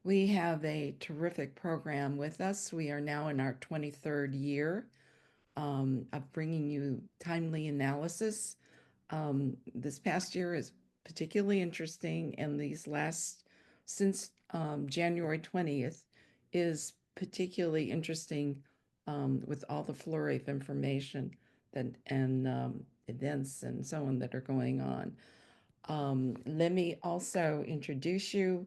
We have a terrific program with us. We are now in our 23rd year of bringing you timely analysis. This past year is particularly interesting, and since January 20th, is particularly interesting with all the flurry of information and events and so on that are going on. Let me also introduce you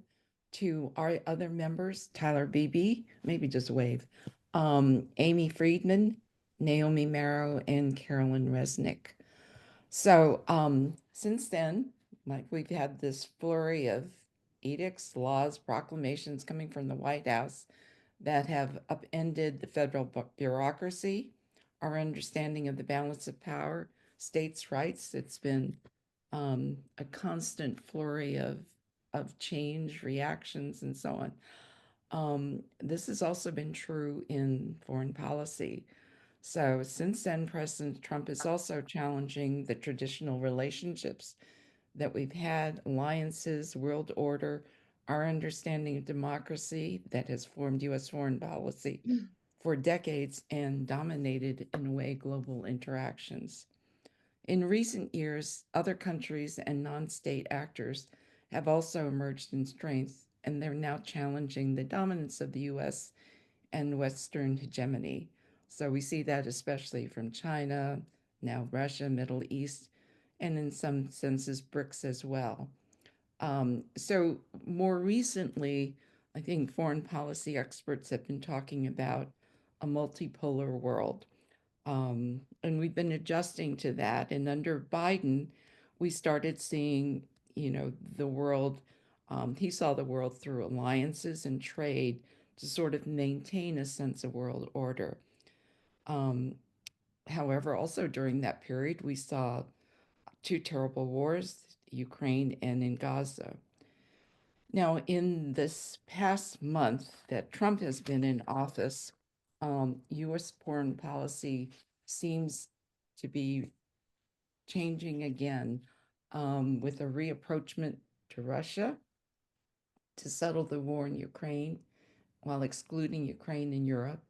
to our other members, Tyler Beebe, maybe just wave, Amy Friedman, Naomi Marrow, and Carolyn Resnick. So since then, like we've had this flurry of edicts, laws, proclamations coming from the White House that have upended the federal bureaucracy, our understanding of the balance of power, states' rights. It's been a constant flurry of change, reactions, and so on. This has also been true in foreign policy. So since then, President Trump is also challenging the traditional relationships that we've had, alliances, world order, our understanding of democracy that has formed U.S. foreign policy for decades and dominated, in a way, global interactions. In recent years, other countries and non-state actors have also emerged in strength, and they're now challenging the dominance of the US and Western hegemony. So we see that especially from China, now Russia, Middle East, and in some senses, BRICS as well. So more recently, I think foreign policy experts have been talking about a multipolar world. And we've been adjusting to that. And under Biden, we started seeing, the world, he saw the world through alliances and trade to sort of maintain a sense of world order. Um, However, also during that period, we saw two terrible wars, Ukraine and in Gaza. Now, in this past month that Trump has been in office, U.S. foreign policy seems to be changing again with a reapproachment to Russia to settle the war in Ukraine while excluding Ukraine and Europe,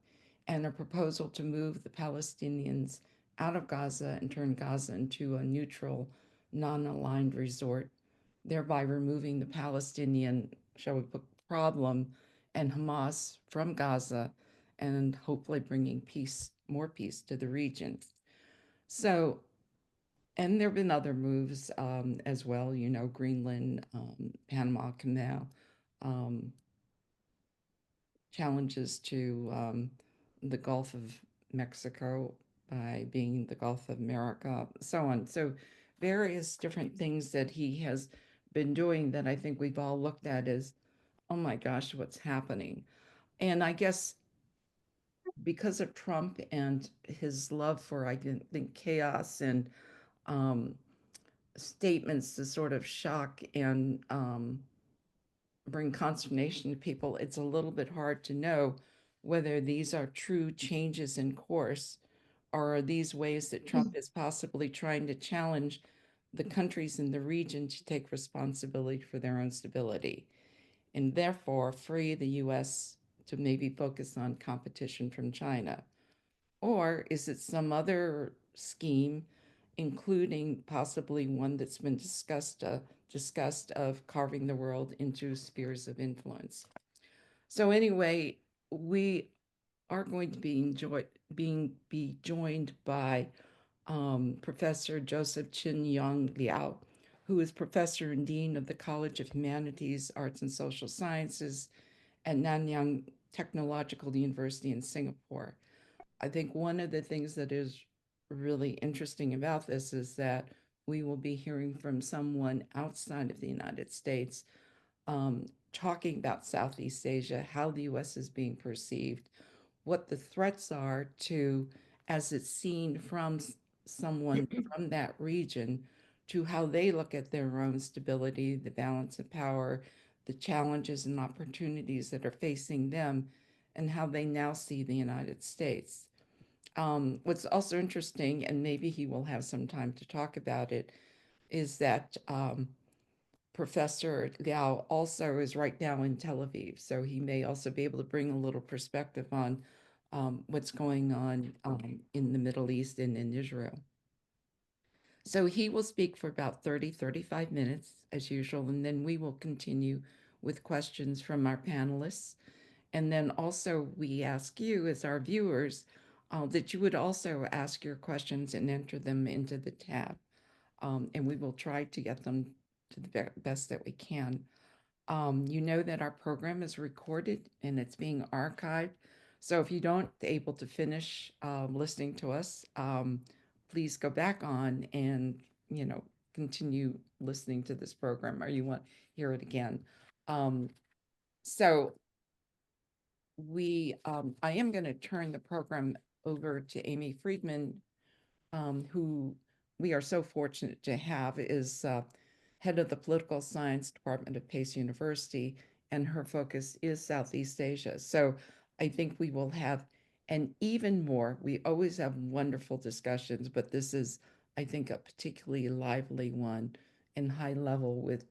and a proposal to move the Palestinians out of Gaza and turn Gaza into a neutral, non aligned resort, thereby removing the Palestinian, shall we put, problem and Hamas from Gaza and hopefully bringing peace, more peace to the region. So, and there have been other moves as well, Greenland, Panama Canal, um, challenges to the Gulf of Mexico by being the Gulf of America, so on. So, various different things that he has been doing that I think we've all looked at as, oh my gosh, what's happening? And I guess because of Trump and his love for, I think, chaos and um, statements to sort of shock and bring consternation to people, it's a little bit hard to know whether these are true changes in course or are these ways that Trump is possibly trying to challenge the countries in the region to take responsibility for their own stability and therefore free the US to maybe focus on competition from China. Or is it some other scheme, including possibly one that's been discussed of carving the world into spheres of influence? So anyway, we are going to be joined by Professor Joseph Chin Yong Liao, who is professor and dean of the College of Humanities, Arts, and Social Sciences at Nanyang Technological University in Singapore. I think one of the things that is really interesting about this is that we will be hearing from someone outside of the United States talking about Southeast Asia, how the US is being perceived, what the threats are to, as it's seen from someone from that region, to how they look at their own stability, the balance of power, the challenges and opportunities that are facing them, and how they now see the United States. What's also interesting, and maybe he will have some time to talk about it, is that Professor Liow also is right now in Tel Aviv, so he may also be able to bring a little perspective on what's going on in the Middle East and in Israel. So he will speak for about 30-35 minutes as usual, and then we will continue with questions from our panelists. And then also we ask you as our viewers that you would also ask your questions and enter them into the tab. And we will try to get them to the best that we can. You know that our program is recorded and it's being archived. So if you don't able to finish listening to us, please go back on and, continue listening to this program, or you want to hear it again. So I am going to turn the program over to Amy Friedman, who we are so fortunate to have is head of the Political Science Department of Pace University, and her focus is Southeast Asia. So I think we will have we always have wonderful discussions, but this is, I think, a particularly lively one and high level with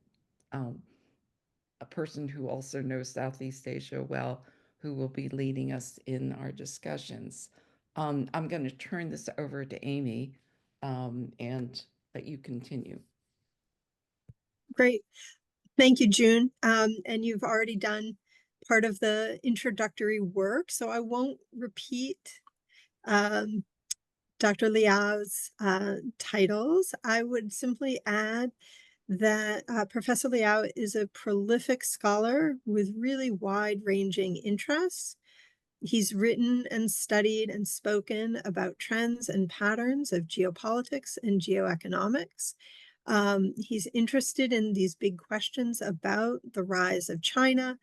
a person who also knows Southeast Asia well, who will be leading us in our discussions. I'm going to turn this over to Amy and let you continue. Great. Thank you, June. And you've already done part of the introductory work, so I won't repeat Dr. Liaw's titles. I would simply add that Professor Liow is a prolific scholar with really wide-ranging interests. He's written and studied and spoken about trends and patterns of geopolitics and geoeconomics. He's interested in these big questions about the rise of China,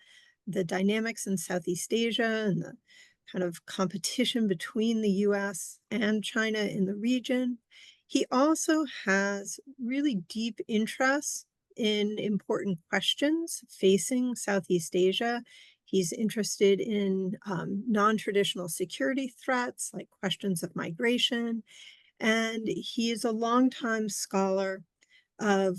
the dynamics in Southeast Asia, and the kind of competition between the US and China in the region. He also has really deep interests in important questions facing Southeast Asia. He's interested in non-traditional security threats like questions of migration. And he is a longtime scholar of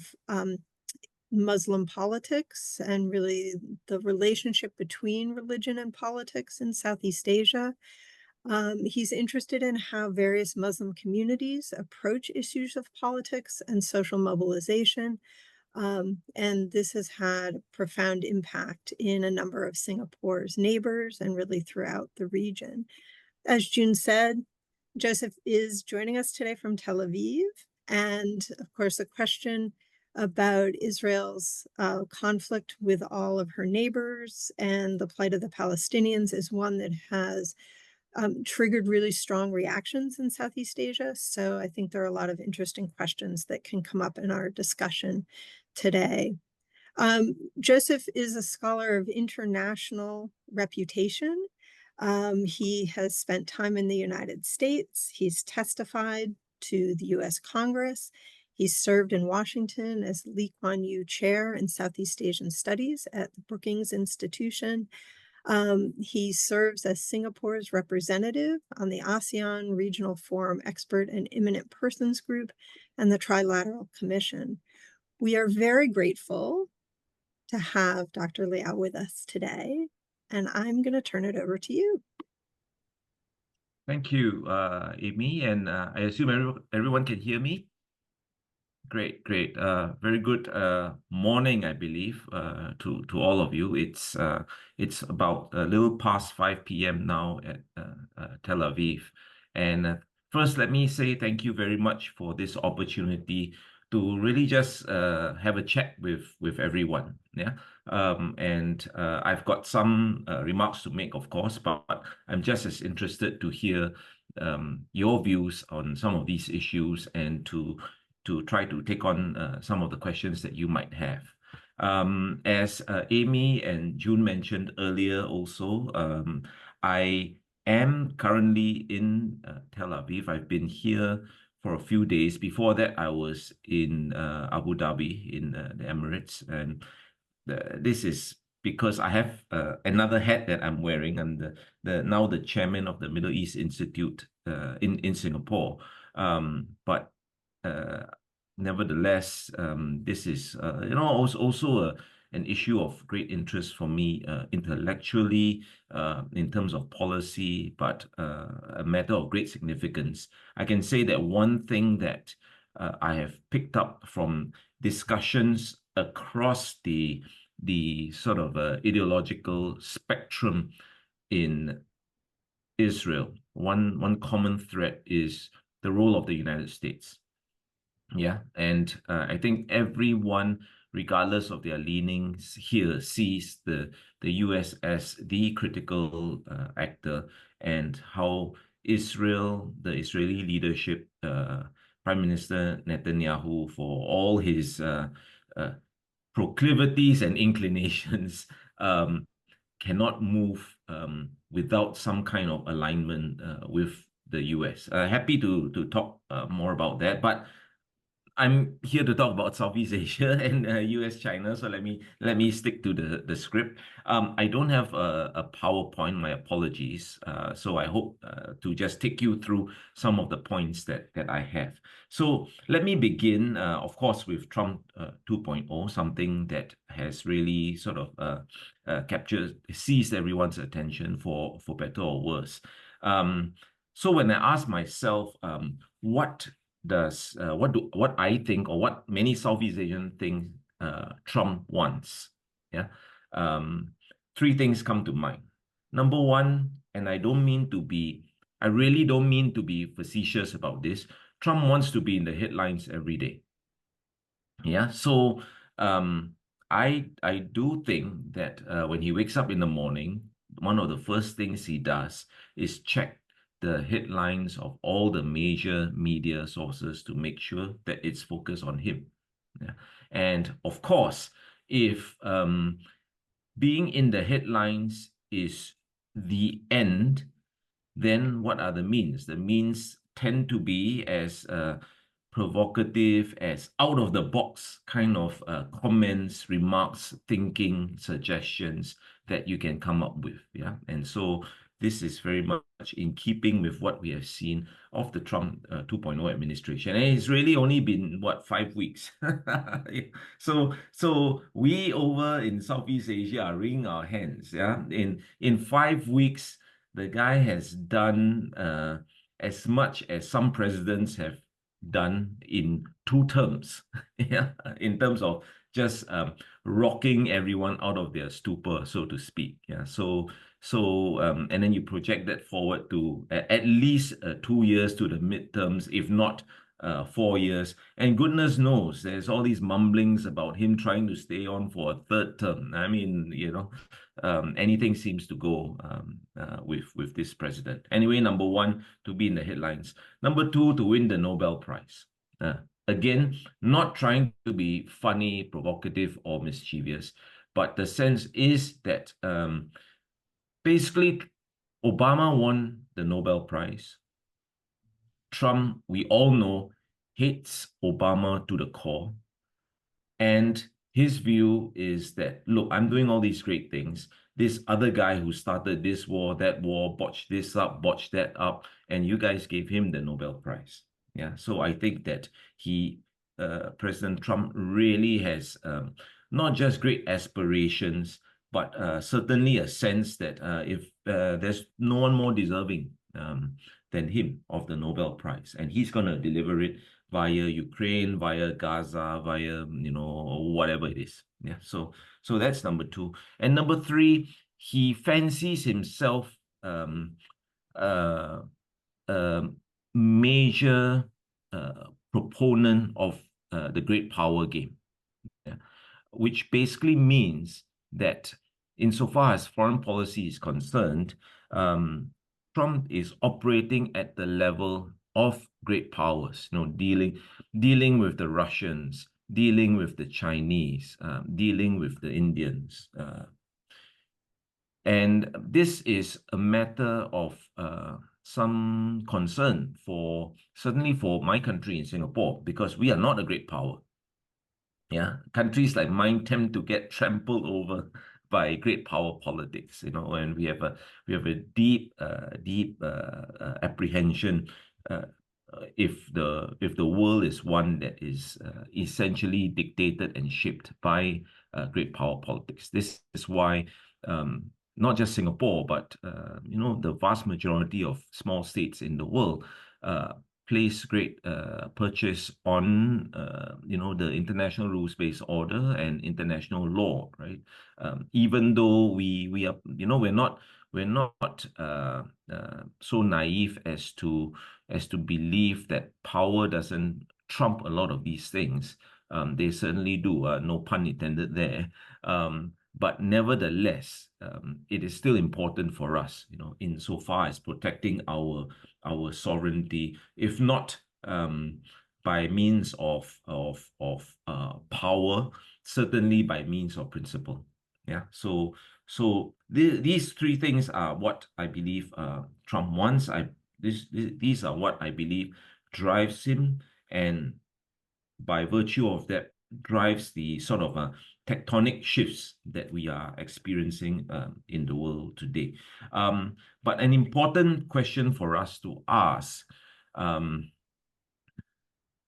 Muslim politics and really the relationship between religion and politics in Southeast Asia. He's interested in how various Muslim communities approach issues of politics and social mobilization. And this has had profound impact in a number of Singapore's neighbors and really throughout the region. As June said, Joseph is joining us today from Tel Aviv. And of course, the question about Israel's conflict with all of her neighbors and the plight of the Palestinians is one that has triggered really strong reactions in Southeast Asia. So I think there are a lot of interesting questions that can come up in our discussion today. Joseph is a scholar of international reputation. He has spent time in the United States. He's testified to the US Congress. He's served in Washington as Lee Kuan Yew Chair in Southeast Asian Studies at the Brookings Institution. He serves as Singapore's representative on the ASEAN Regional Forum Expert and Imminent Persons Group and the Trilateral Commission. We are very grateful to have Dr. Liow with us today, and I'm going to turn it over to you. Thank you, Amy, and I assume everyone can hear me? Great. Very good morning, I believe, to all of you. It's about a little past 5 p.m. now at Tel Aviv. And first, let me say thank you very much for this opportunity to really just have a chat with everyone. Yeah. And I've got some remarks to make, of course, but I'm just as interested to hear your views on some of these issues and to try to take on some of the questions that you might have. As Amy and June mentioned earlier also, I am currently in Tel Aviv. I've been here for a few days. Before that, I was in Abu Dhabi in the Emirates. And this is because I have another hat that I'm wearing. I'm now the chairman of the Middle East Institute in Singapore. But nevertheless, this is also an issue of great interest for me intellectually, in terms of policy, but a matter of great significance. I can say that one thing that I have picked up from discussions across the sort of ideological spectrum in Israel, one common thread is the role of the United States. Yeah, and I think everyone, regardless of their leanings here, sees the U.S. as the critical actor, and how Israel, the Israeli leadership, Prime Minister Netanyahu, for all his uh, proclivities and inclinations, cannot move without some kind of alignment with the US. Happy to talk more about that, but I'm here to talk about Southeast Asia and US China, so let me stick to the script. I don't have a PowerPoint, my apologies. So I hope to just take you through some of the points that I have. So let me begin, of course, with Trump 2.0, something that has really sort of seized everyone's attention for better or worse. So when I ask myself, what what I think, or what many Southeast Asian think Trump wants. Yeah. Um, Three things come to mind. Number one, and I really don't mean to be facetious about this. Trump wants to be in the headlines every day. Yeah. So I do think that when he wakes up in the morning, one of the first things he does is check the headlines of all the major media sources to make sure that it's focused on him. Yeah. And of course, if being in the headlines is the end, then what are the means? The means tend to be as provocative, as out of the box kind of comments, remarks, thinking, suggestions that you can come up with. Yeah. And so this is very much in keeping with what we have seen of the Trump 2.0 administration. And it's really only been, what, 5 weeks? So we over in Southeast Asia are wringing our hands. Yeah. In 5 weeks, the guy has done as much as some presidents have done in 2 terms, yeah, in terms of just rocking everyone out of their stupor, so to speak. Yeah, and then you project that forward to at least 2 years to the midterms, if not 4 years. And goodness knows, there's all these mumblings about him trying to stay on for a third term. I mean, anything seems to go with this president. Anyway, number one, to be in the headlines. Number two, to win the Nobel Prize. Again, not trying to be funny, provocative, or mischievous, but the sense is that basically Obama won the Nobel Prize. Trump, we all know, hates Obama to the core. And his view is that, look, I'm doing all these great things. This other guy who started this war, that war, botched this up, botched that up, and you guys gave him the Nobel Prize. Yeah. So I think that President Trump really has not just great aspirations, but certainly a sense that if there's no one more deserving than him of the Nobel Prize, and he's going to deliver it via Ukraine, via Gaza, via, whatever it is. Yeah. So that's number two. And number three, he fancies himself major proponent of the great power game. Yeah. Which basically means that insofar as foreign policy is concerned, Trump is operating at the level of great powers, dealing with the Russians, dealing with the Chinese, dealing with the Indians. And this is a matter of some concern certainly for my country in Singapore, because we are not a great power. Yeah, countries like mine tend to get trampled over by great power politics, and we have a deep apprehension if the world is one that is essentially dictated and shaped by great power politics. This is why not just Singapore, but the vast majority of small states in the world place great purchase on the international rules-based order and international law, right? Even though we are we're not so naive as to believe that power doesn't trump a lot of these things. They certainly do. No pun intended there. But nevertheless, it is still important for us, insofar as protecting our sovereignty, if not by means of power, certainly by means of principle. Yeah. So these three things are what I believe Trump wants. These are what I believe drives him, and by virtue of that, drives the sort of tectonic shifts that we are experiencing in the world today. But an important question for us to ask,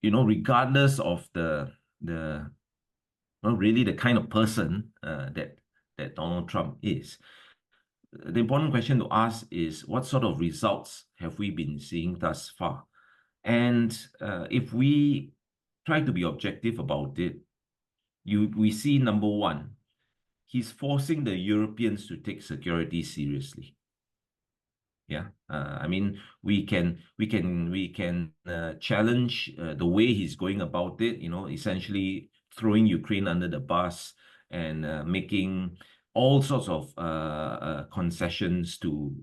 regardless of really the kind of person that Donald Trump is, the important question to ask is, what sort of results have we been seeing thus far? And if we try to be objective about it, we see, number one, he's forcing the Europeans to take security seriously. Yeah, I mean, we can challenge the way he's going about it. Essentially throwing Ukraine under the bus and making all sorts of concessions to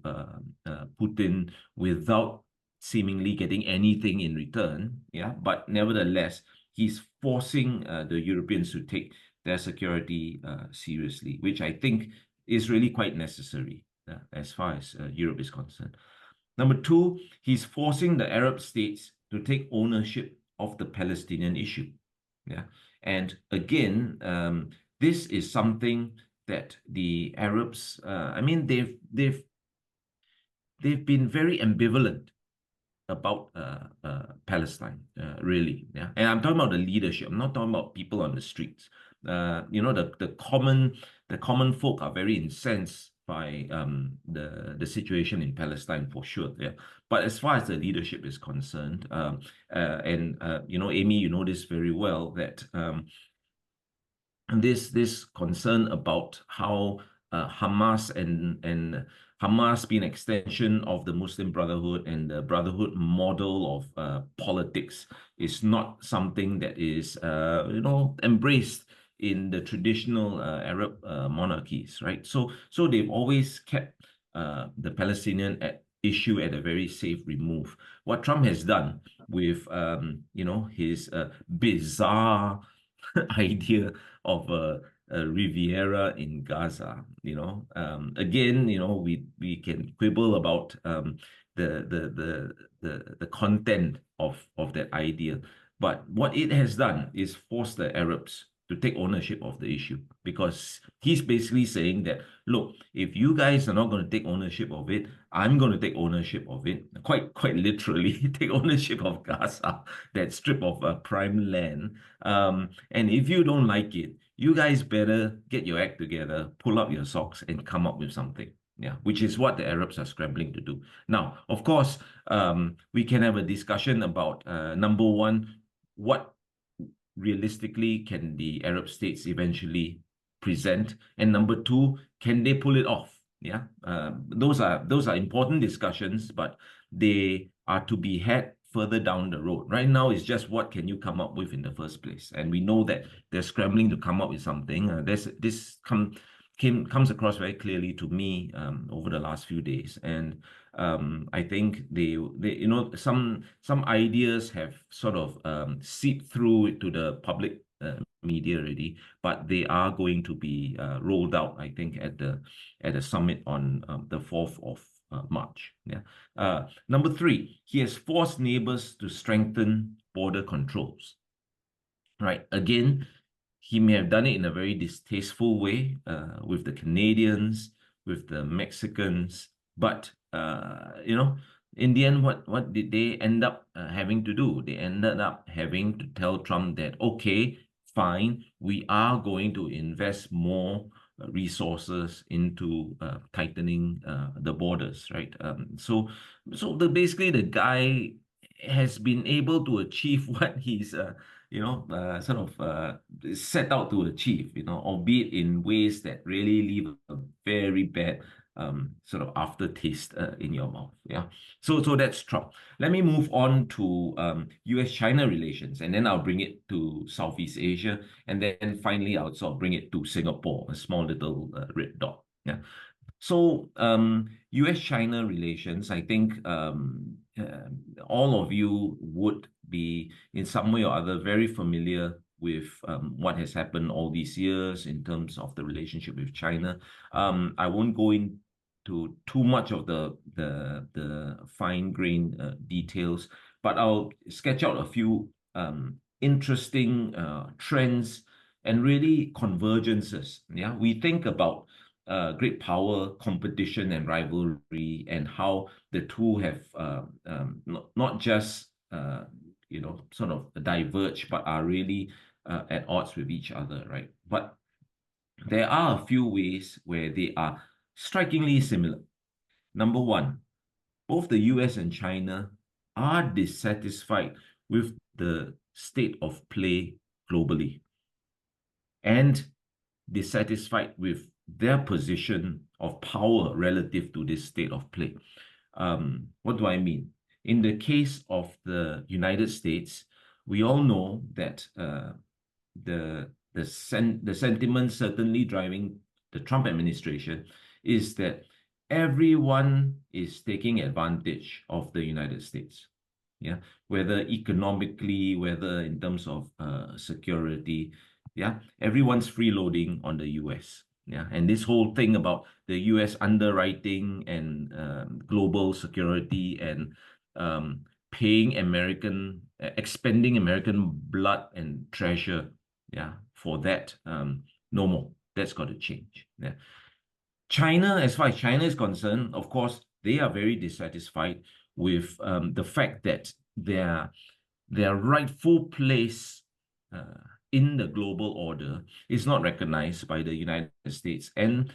Putin without seemingly getting anything in return. Yeah, but nevertheless, he's forcing the Europeans to take their security seriously, which I think is really quite necessary as far as Europe is concerned. Number two, he's forcing the Arab states to take ownership of the Palestinian issue. Yeah, and again, this is something that the Arabs, I mean, they've been very ambivalent about Palestine, really. Yeah, and I'm talking about the leadership. I'm not talking about people on the streets. The common folk are very incensed by the situation in Palestine, for sure. Yeah, but as far as the leadership is concerned, Amy, you know this very well, that this concern about how Hamas and Hamas being an extension of the Muslim Brotherhood and the Brotherhood model of politics is not something that is embraced in the traditional Arab monarchies, right? So they've always kept the Palestinian issue at a very safe remove. What Trump has done with his bizarre idea of a Riviera in Gaza. Again, we can quibble about the content of that idea, but what it has done is force the Arabs to take ownership of the issue, because he's basically saying that, look, if you guys are not going to take ownership of it, I'm going to take ownership of it, quite literally take ownership of Gaza, that strip of prime land. And if you don't like it, you guys better get your act together, pull up your socks, and come up with something. Yeah, which is what the Arabs are scrambling to do. Now, of course, we can have a discussion about number one, what realistically can the Arab states eventually present, and number two, can they pull it off? Yeah, those are important discussions, but they are to be had further down the road. Right now, it's just what can you come up with in the first place, and we know that they're scrambling to come up with something. This comes across very clearly to me over the last few days, and I think they some ideas have sort of seeped through to the public media already, but they are going to be rolled out, I think, at the summit on the 4th of March. Yeah. Number three, he has forced neighbors to strengthen border controls. Right. Again, he may have done it in a very distasteful way with the Canadians, with the Mexicans, but in the end, what did they end up having to do? They ended up having to tell Trump that, okay, fine, we are going to invest more resources into tightening the borders, right? Basically the guy has been able to achieve what he's sort of set out to achieve, albeit in ways that really leave a very bad sort of aftertaste in your mouth. Yeah. So that's Trump. Let me move on to US-China relations, and then I'll bring it to Southeast Asia, and then finally I'll sort of bring it to Singapore, a small little red dot. Yeah. So US-China relations, I think all of you would be in some way or other very familiar with what has happened all these years in terms of the relationship with China. I won't go into too much of the fine-grained details, but I'll sketch out a few interesting trends and really convergences. Yeah, we think about great power, competition, and rivalry, and how the two have not just sort of diverge, but are really at odds with each other, right? But there are a few ways where they are strikingly similar. Number one, both the US and China are dissatisfied with the state of play globally and dissatisfied with their position of power relative to this state of play. What do I mean? In the case of the United States, we all know that the sentiment certainly driving the Trump administration is that everyone is taking advantage of the United States. Yeah, whether economically, whether in terms of security, yeah, everyone's freeloading on the US. Yeah, and this whole thing about the US underwriting and global security and paying expending American blood and treasure, yeah, for that, no more. That's got to change. Yeah. China, as far as China is concerned, of course, they are very dissatisfied with the fact that their rightful place in the global order is not recognized by the United States and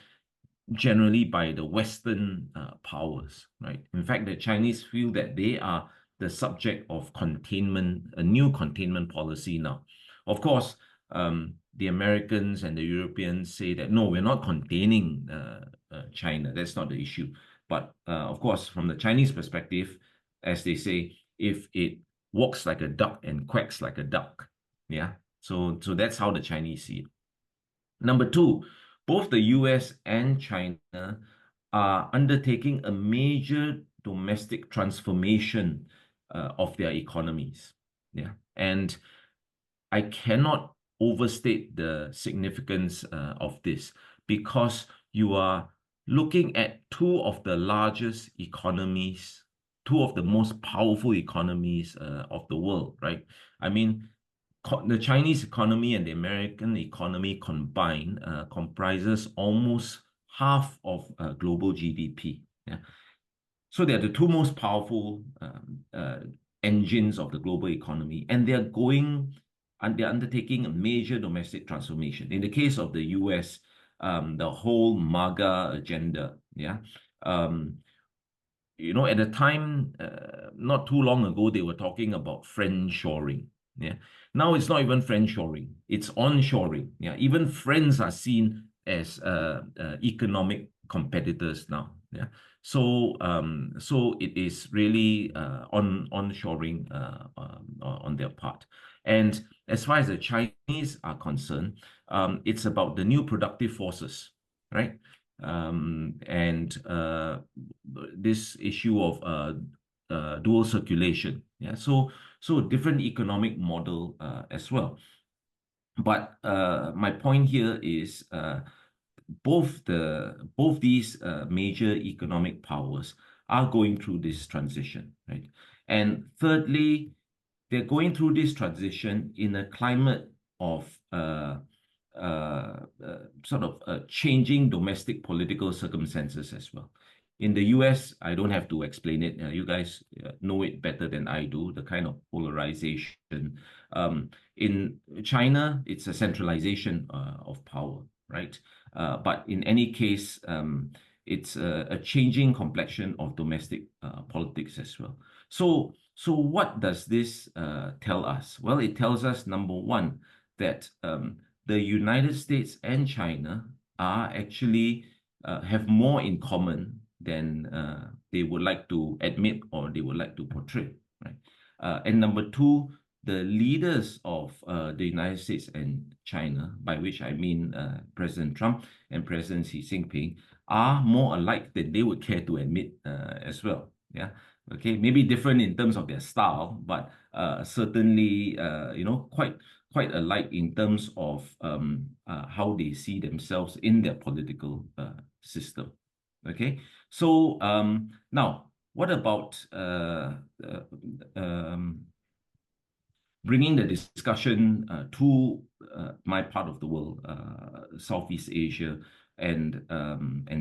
generally by the Western powers, right? In fact, the Chinese feel that they are the subject of containment, a new containment policy now. Of course, the Americans and the Europeans say that, no, we're not containing China. That's not the issue. But of course, from the Chinese perspective, as they say, if it walks like a duck and quacks like a duck, yeah. So that's how the Chinese see it. Number two, both the US and China are undertaking a major domestic transformation of their economies. Yeah. And I cannot overstate the significance of this because you are looking at two of the largest economies, two of the most powerful economies of the world, right? I mean, the Chinese economy and the American economy combined comprises almost half of global GDP. Yeah. So they're the two most powerful engines of the global economy, and they're undertaking a major domestic transformation. In the case of the US, the whole MAGA agenda, yeah. At the time, not too long ago, they were talking about friendshoring. Yeah. Now it's not even friendshoring; it's onshoring. Yeah. Even friends are seen as economic competitors now. Yeah. So it is really onshoring on their part. And as far as the Chinese are concerned, it's about the new productive forces, right? And this issue of dual circulation. Yeah, so different economic model as well. But my point here is both these major economic powers are going through this transition, right? And thirdly, they're going through this transition in a climate of sort of changing domestic political circumstances as well. In the US, I don't have to explain it. You guys know it better than I do, the kind of polarization. In China, it's a centralization of power, right? But in any case, it's a changing complexion of domestic politics as well. So what does this tell us? Well, it tells us, number one, that the United States and China are actually have more in common than they would like to admit or they would like to portray, right? And number two, the leaders of the United States and China, by which I mean President Trump and President Xi Jinping, are more alike than they would care to admit as well. Yeah. Okay. Maybe different in terms of their style, but certainly, quite alike in terms of how they see themselves in their political system. Okay, so now what about bringing the discussion to my part of the world, Southeast Asia and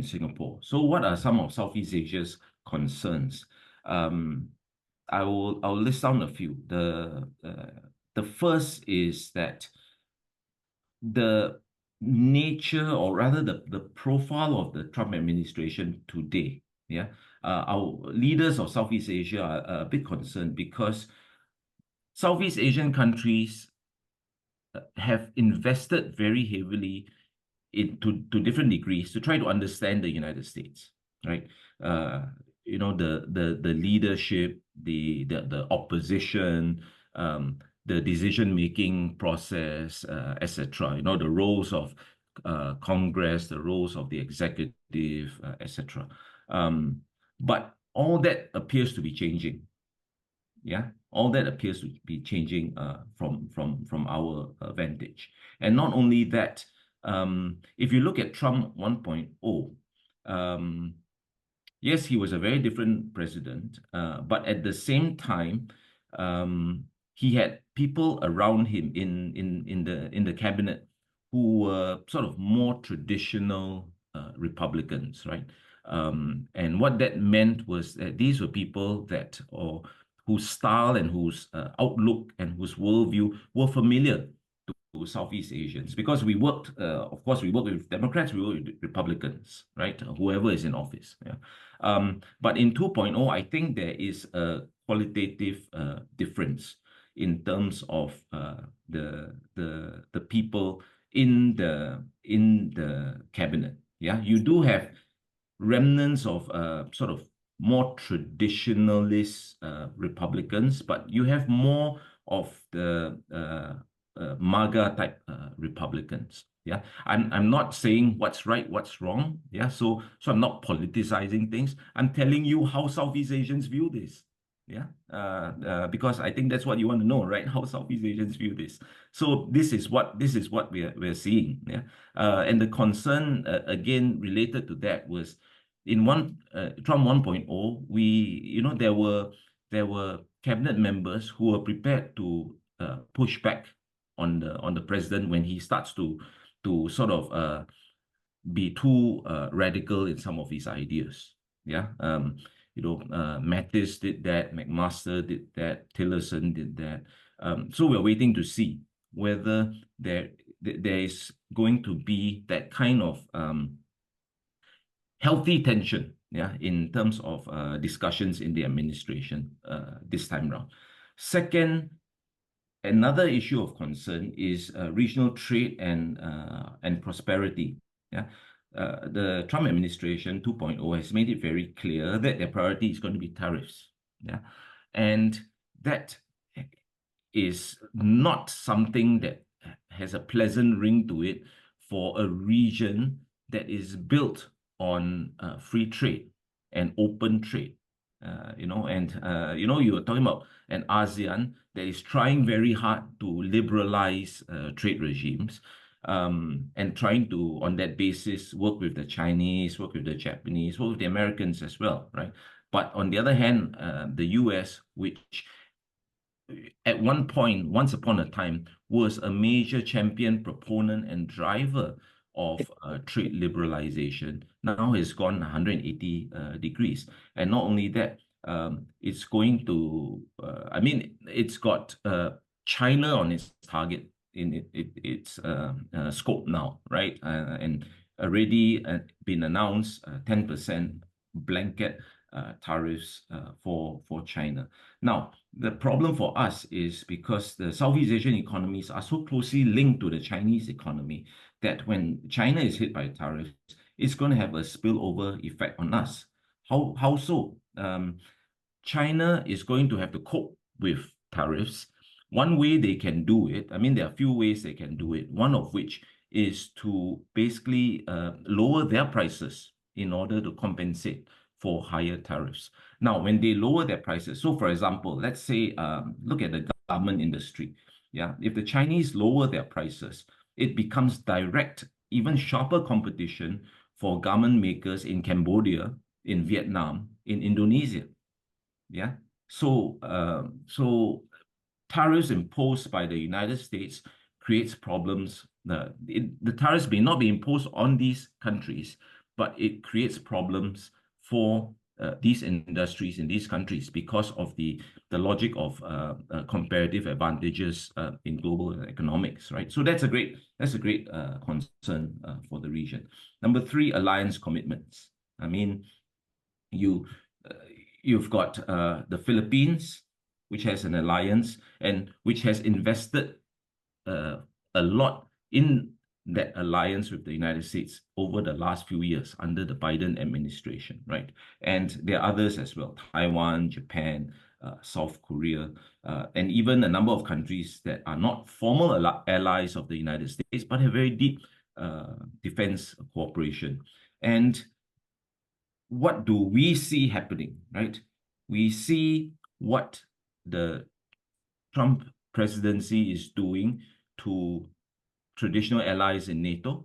Singapore? So, what are some of Southeast Asia's concerns? I'll list down a few. The first is that the nature, or rather the profile of the Trump administration today. Yeah, our leaders of Southeast Asia are a bit concerned because Southeast Asian countries have invested very heavily to different degrees to try to understand the United States, right? The leadership, the opposition, the decision-making process, etc. The roles of Congress, the roles of the executive, etc. But all that appears to be changing. Yeah, all that appears to be changing from our vantage. And not only that, if you look at Trump 1.0, yes, he was a very different president, but at the same time, he had people around him in the cabinet who were sort of more traditional Republicans, right? And what that meant was that these were people that, or whose style and whose outlook and whose worldview were familiar to Southeast Asians, because we worked, of course, we work with Democrats, we work with Republicans, right? Whoever is in office. Yeah. But in 2.0, I think there is a qualitative difference in terms of the people in the cabinet. Yeah, you do have remnants of sort of more traditionalist Republicans, but you have more of the MAGA type Republicans. Yeah, I'm not saying what's right, what's wrong. Yeah, so I'm not politicizing things. I'm telling you how Southeast Asians view this. Yeah, because I think that's what you want to know, right? How Southeast Asians view this. So this is what we're seeing. Yeah, and the concern again related to that was in Trump 1.0, there were cabinet members who were prepared to push back on the president when he starts to sort of be too radical in some of his ideas. Yeah. Mattis did that, McMaster did that, Tillerson did that. So we're waiting to see whether there is going to be that kind of healthy tension, yeah, in terms of discussions in the administration this time round. Second, another issue of concern is regional trade and prosperity. Yeah, the Trump administration 2.0 has made it very clear that their priority is going to be tariffs. Yeah, and that is not something that has a pleasant ring to it for a region that is built on free trade and open trade. You were talking about an ASEAN that is trying very hard to liberalize trade regimes, and trying to, on that basis, work with the Chinese, work with the Japanese, work with the Americans as well, right? But on the other hand, the US, which at one point, once upon a time, was a major champion, proponent, and driver of trade liberalization now has gone 180 degrees. And not only that, it's going to, I mean, it's got China on its target in its scope now, right? And already been announced 10% blanket tariffs for China. Now, the problem for us is because the Southeast Asian economies are so closely linked to the Chinese economy that when China is hit by tariffs, it's going to have a spillover effect on us. How so? China is going to have to cope with tariffs. One way they can do it, I mean, there are a few ways they can do it, one of which is to basically lower their prices in order to compensate for higher tariffs. Now, when they lower their prices, so for example, let's say, look at the garment industry. Yeah, if the Chinese lower their prices, it becomes direct, even sharper competition for garment makers in Cambodia, in Vietnam, in Indonesia. Yeah. So, tariffs imposed by the United States creates problems. The tariffs may not be imposed on these countries, but it creates problems for these industries in these countries because of the logic of comparative advantages in global economics, right? So that's a great concern for the region. Number three, alliance commitments. I mean, you've got the Philippines, which has an alliance and which has invested a lot in that alliance with the United States over the last few years under the Biden administration, right? And there are others as well, Taiwan, Japan, South Korea, and even a number of countries that are not formal allies of the United States, but have very deep defense cooperation. And what do we see happening, right? We see what the Trump presidency is doing to traditional allies in NATO.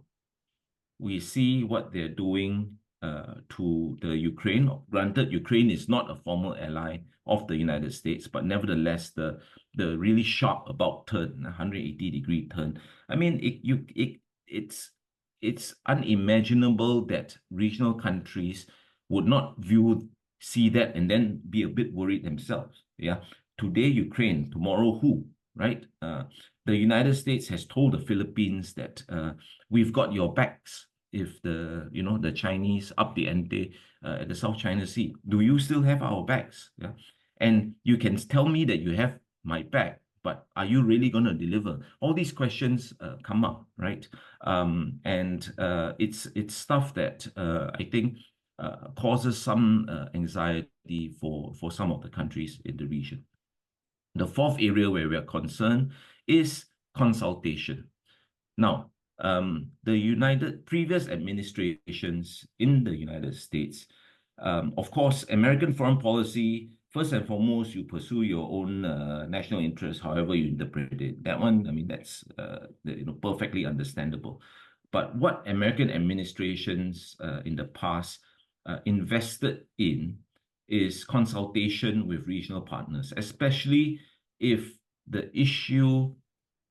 We see what they're doing to the Ukraine. Granted, Ukraine is not a formal ally of the United States, but nevertheless, the really sharp about turn, 180-degree turn. I mean, it's unimaginable that regional countries would not see that and then be a bit worried themselves. Yeah. Today, Ukraine, tomorrow, who, right? The United States has told the Philippines that we've got your backs if the Chinese up the ante at the South China Sea. Do you still have our backs? Yeah. And you can tell me that you have my back, but are you really going to deliver? All these questions come up, right? And it's stuff that I think causes some anxiety for some of the countries in the region. The fourth area where we are concerned is consultation. Now, the previous administrations in the United States, of course, American foreign policy, first and foremost, you pursue your own national interests, however you interpret it. That one, I mean, that's perfectly understandable. But what American administrations in the past invested in is consultation with regional partners, especially if the issue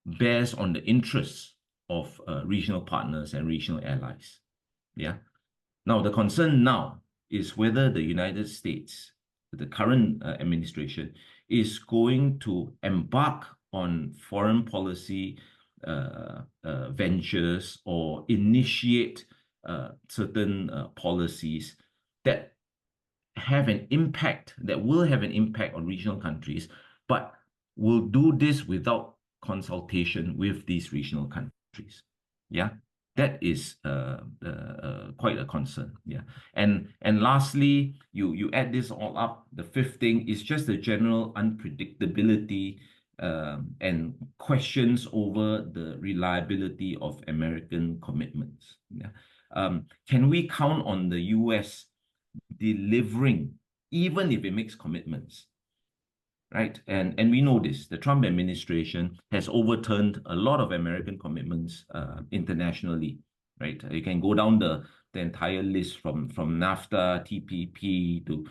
bears on the interests of regional partners and regional allies. Yeah. Now, the concern now is whether the United States, the current administration, is going to embark on foreign policy ventures or initiate certain policies that will have an impact on regional countries, but will do this without consultation with these regional countries. Yeah, that is quite a concern. Yeah, and lastly, you add this all up. The fifth thing is just the general unpredictability and questions over the reliability of American commitments. Yeah, can we count on the U.S. delivering, even if it makes commitments, right? And we know this. The Trump administration has overturned a lot of American commitments internationally. right? You can go down the entire list from NAFTA, TPP to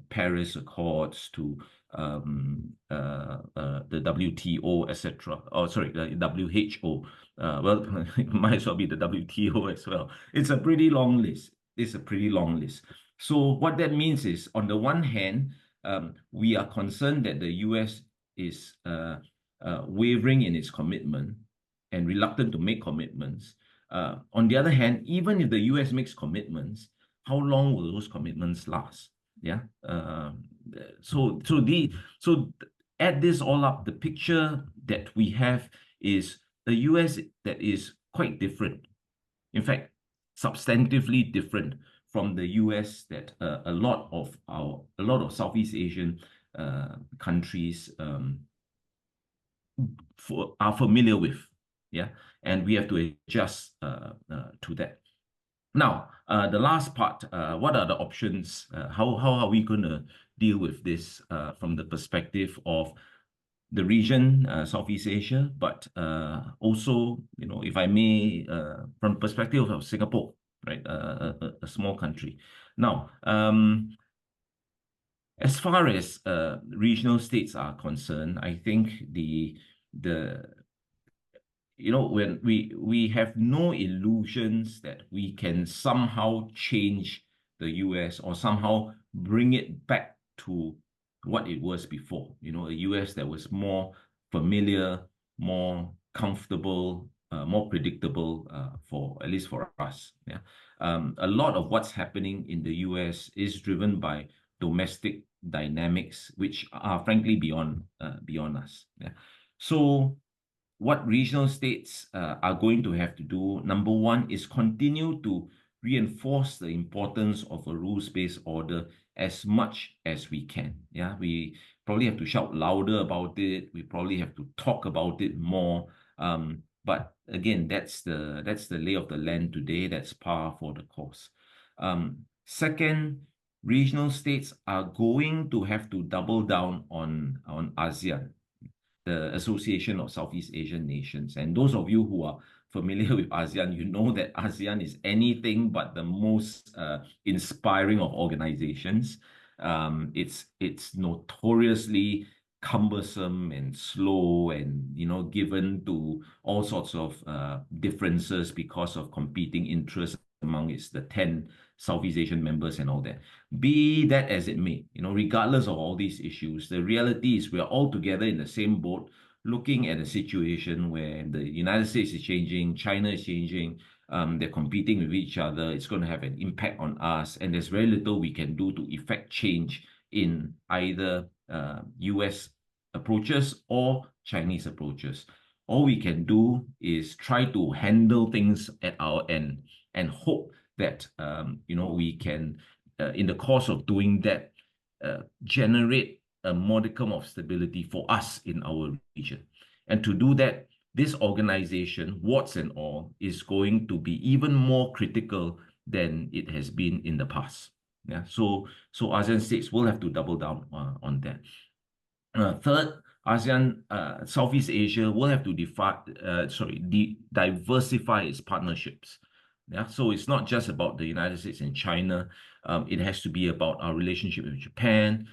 Paris Accords to the WTO, etc. Oh, sorry, the WHO. Well, it might as well be the WTO as well. It's a pretty long list. It's a pretty long list. So what that means is, on the one hand, we are concerned that the US is wavering in its commitment and reluctant to make commitments. On the other hand, even if the US makes commitments, how long will those commitments last? Yeah. So add this all up, the picture that we have is a US that is quite different. In fact, substantively different from the US that a lot of Southeast Asian countries are familiar with. Yeah, and we have to adjust to that. Now, the last part, what are the options? How are we going to deal with this from the perspective of the region, Southeast Asia, but also, if I may, from perspective of Singapore, right, a small country. Now, as far as regional states are concerned, I think the when we have no illusions that we can somehow change the US or somehow bring it back to what it was before, a US that was more familiar, more comfortable, more predictable, for at least for us. Yeah. A lot of what's happening in the US is driven by domestic dynamics, which are frankly beyond us. Yeah. So what regional states are going to have to do, number one, is continue to reinforce the importance of a rules-based order as much as we can. Yeah, we probably have to shout louder about it. We probably have to talk about it more. But again, that's the lay of the land today. That's par for the course. Second, regional states are going to have to double down on ASEAN, the Association of Southeast Asian Nations. And those of you who are familiar with ASEAN, you know that ASEAN is anything but the most inspiring of organizations. It's notoriously cumbersome and slow, and given to all sorts of differences because of competing interests among the 10 Southeast Asian members and all that. Be that as it may, regardless of all these issues, the reality is we are all together in the same boat, looking at a situation where the United States is changing, China is changing, they're competing with each other. It's going to have an impact on us, and there's very little we can do to effect change in either US approaches or Chinese approaches. All we can do is try to handle things at our end and hope that we can, in the course of doing that, generate a modicum of stability for us in our region. And to do that, this organization, warts and all, is going to be even more critical than it has been in the past. Yeah, so ASEAN states will have to double down on that. Third, ASEAN, Southeast Asia will have to diversify its partnerships. Yeah, so it's not just about the United States and China. It has to be about our relationship with Japan,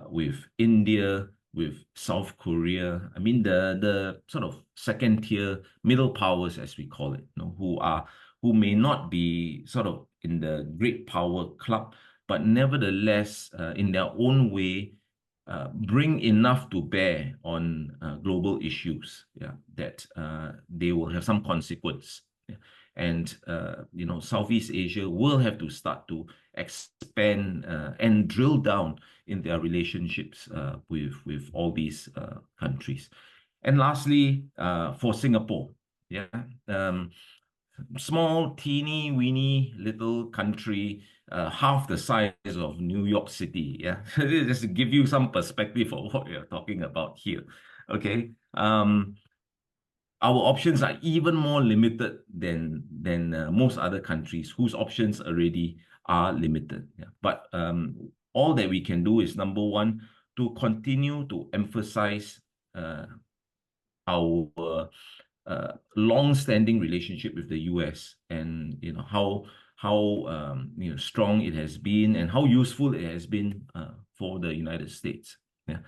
with India, with South Korea. I mean, the sort of second tier middle powers, as we call it, who may not be sort of in the great power club, but nevertheless, in their own way, bring enough to bear on global issues, yeah, that they will have some consequence. Yeah. And Southeast Asia will have to start to expand and drill down in their relationships with all these countries. And lastly, for Singapore, yeah, small, teeny, weeny little country, half the size of New York City. Yeah, just to give you some perspective of what we are talking about here. Okay, our options are even more limited than most other countries whose options already are limited. Yeah. But all that we can do is, number one, to continue to emphasize our long-standing relationship with the US, and how strong it has been and how useful it has been for the United States. Yeah.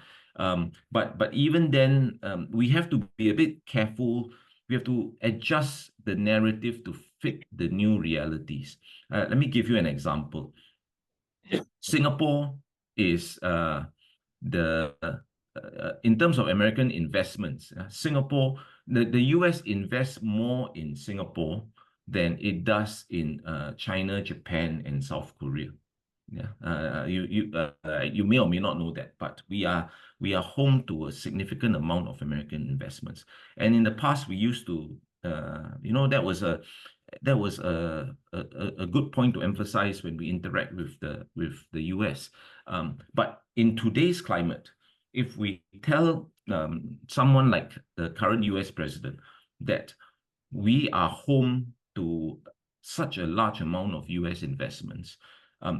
But even then, we have to be a bit careful. We have to adjust the narrative to fit the new realities. Let me give you an example. Singapore is in terms of American investments, the US invests more in Singapore than it does in China, Japan, and South Korea. Yeah, you may or may not know that, but we are home to a significant amount of American investments. And in the past, we used to, that was a good point to emphasize when we interact with the US. But in today's climate, if we tell someone like the current US president that we are home to such a large amount of US investments,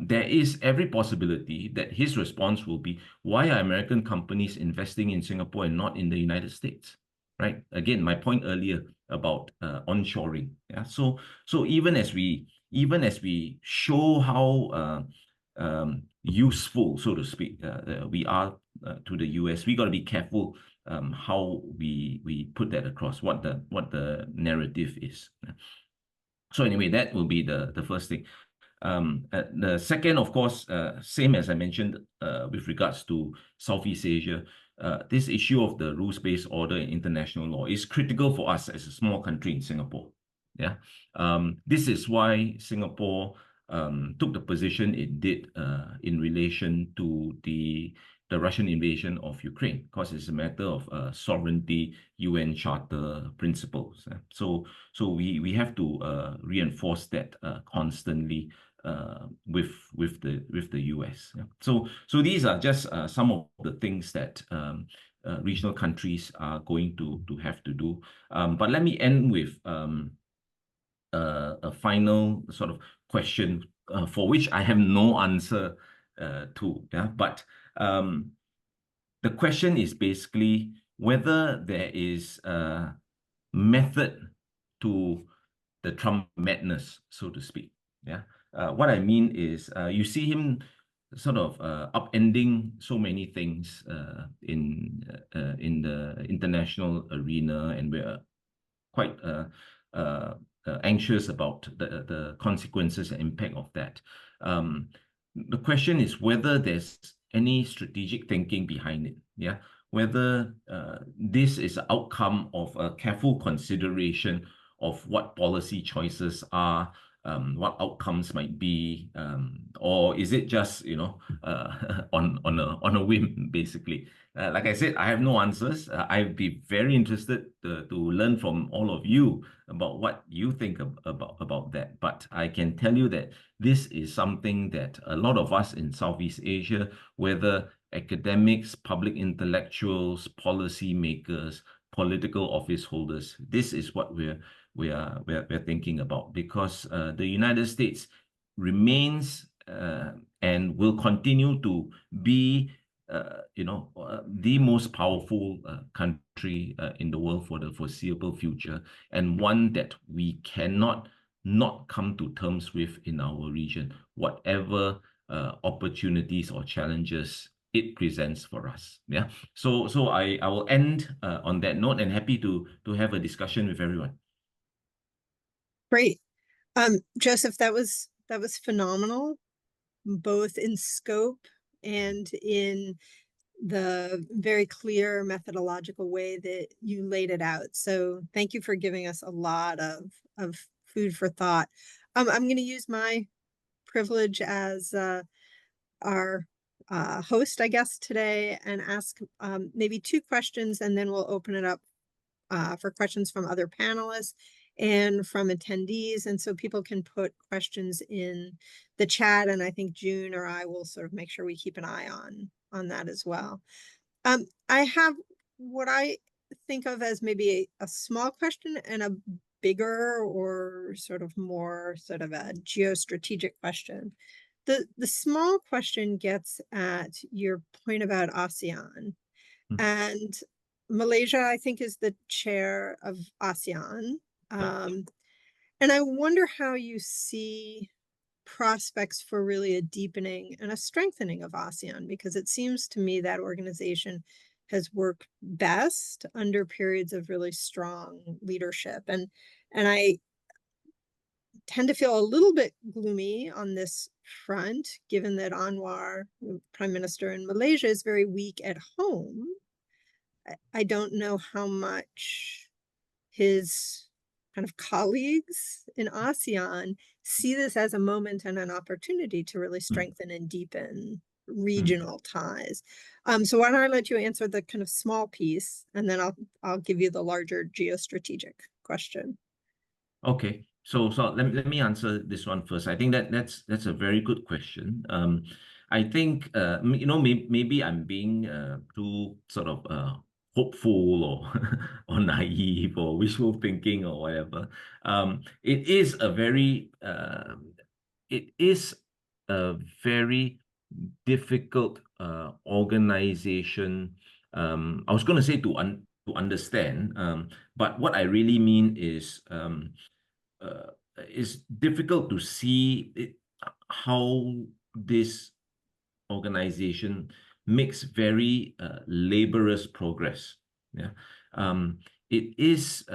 there is every possibility that his response will be, why are American companies investing in Singapore and not in the United States? Right? Again, my point earlier about onshoring. Yeah. So even as we show how useful, so to speak, we are to the US, we got to be careful how we put that across, what the narrative is. So anyway, that will be the first thing. The second, of course, same as I mentioned with regards to Southeast Asia, this issue of the rules-based order in international law is critical for us as a small country in Singapore. Yeah, this is why Singapore took the position it did in relation to the Russian invasion of Ukraine, because it's a matter of sovereignty, UN Charter principles. So we have to reinforce that constantly with the US. Yeah. So these are just some of the things that regional countries are going to have to do. But let me end with a final sort of question for which I have no answer to. Yeah, but the question is basically whether there is a method to the Trump madness, so to speak. Yeah. What I mean is, you see him sort of upending so many things in the international arena, and we're quite anxious about the consequences and impact of that. The question is whether there's any strategic thinking behind it. Yeah, whether this is an outcome of a careful consideration of what policy choices are, what outcomes might be, or is it just on a whim, basically. Like I said, I have no answers. I'd be very interested to learn from all of you about what you think about that. But I can tell you that this is something that a lot of us in Southeast Asia, whether academics, public intellectuals, policy makers, political office holders, this is what we're thinking about, because the United States remains and will continue to be the most powerful country in the world for the foreseeable future, and one that we cannot not come to terms with in our region, whatever opportunities or challenges it presents for us. Yeah. So I will end on that note, and happy to have a discussion with everyone. Great. Joseph, that was phenomenal, both in scope and in the very clear methodological way that you laid it out. So thank you for giving us a lot of food for thought. I'm going to use my privilege as our host, I guess, today, and ask maybe two questions, and then we'll open it up for questions from other panelists and from attendees. And so people can put questions in the chat, and I think June or I will sort of make sure we keep an eye on that as well. I have what I think of as maybe a small question and a bigger, or sort of more sort of a geostrategic question. The small question gets at your point about ASEAN. And Malaysia, I think, is the chair of ASEAN. Yeah. And I wonder how you see prospects for really a deepening and a strengthening of ASEAN, because it seems to me that organization has worked best under periods of really strong leadership. And I tend to feel a little bit gloomy on this front, given that Anwar, Prime Minister in Malaysia, is very weak at home. I don't know how much his kind of colleagues in ASEAN see this as a moment and an opportunity to really strengthen and deepen regional ties. So why don't I let you answer the kind of small piece, and then I'll give you the larger geostrategic question. Okay. So let me answer this one first. I think that's a very good question. I think maybe I'm being too sort of hopeful or or naive or wishful thinking or whatever. It is a very difficult organization. I was going to say to understand, but what I really mean is it's difficult to see how this organization makes very laborious progress. Yeah, it is.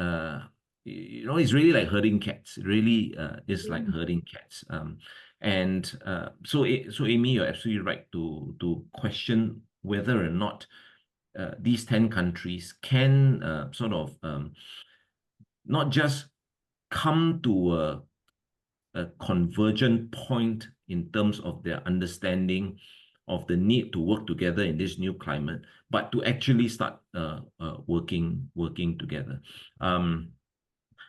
It's really like herding cats. It really is like herding cats. So Amy, you're absolutely right to question whether or not these 10 countries can sort of not just come to a convergent point in terms of their understanding of the need to work together in this new climate, but to actually start working together.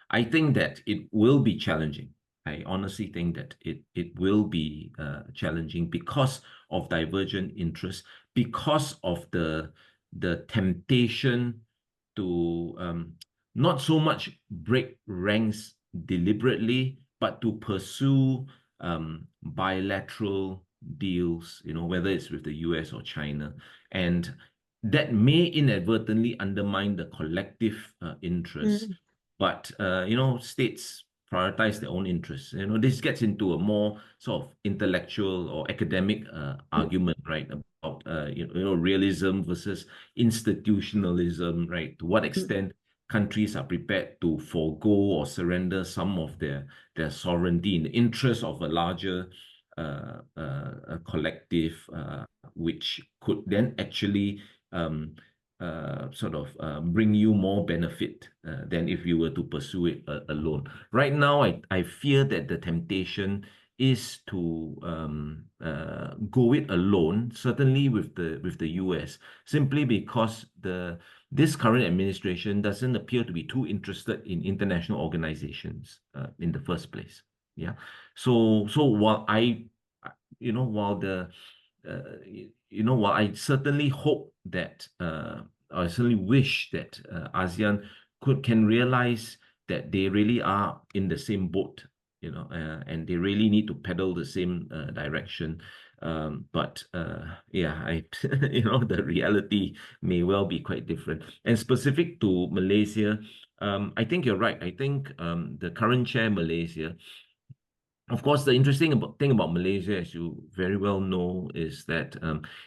I think that it will be challenging. I honestly think that it will be challenging because of divergent interests, because of the temptation to not so much break ranks deliberately, but to pursue bilateral deals, whether it's with the US or China. And that may inadvertently undermine the collective interests. But, states prioritize their own interests. This gets into a more sort of intellectual or academic argument, right? About, realism versus institutionalism, right? To what extent countries are prepared to forego or surrender some of their sovereignty in the interest of a larger collective, which could then actually sort of bring you more benefit than if you were to pursue it alone. Right now, I fear that the temptation is to go it alone, certainly with the US, simply because this current administration doesn't appear to be too interested in international organizations in the first place. Yeah. So while while I certainly hope that I certainly wish that ASEAN can realize that they really are in the same boat, and they really need to pedal the same direction. But yeah, the reality may well be quite different. And specific to Malaysia, I think you're right. I think the current chair, Malaysia, of course, the interesting thing about Malaysia, as you very well know, is that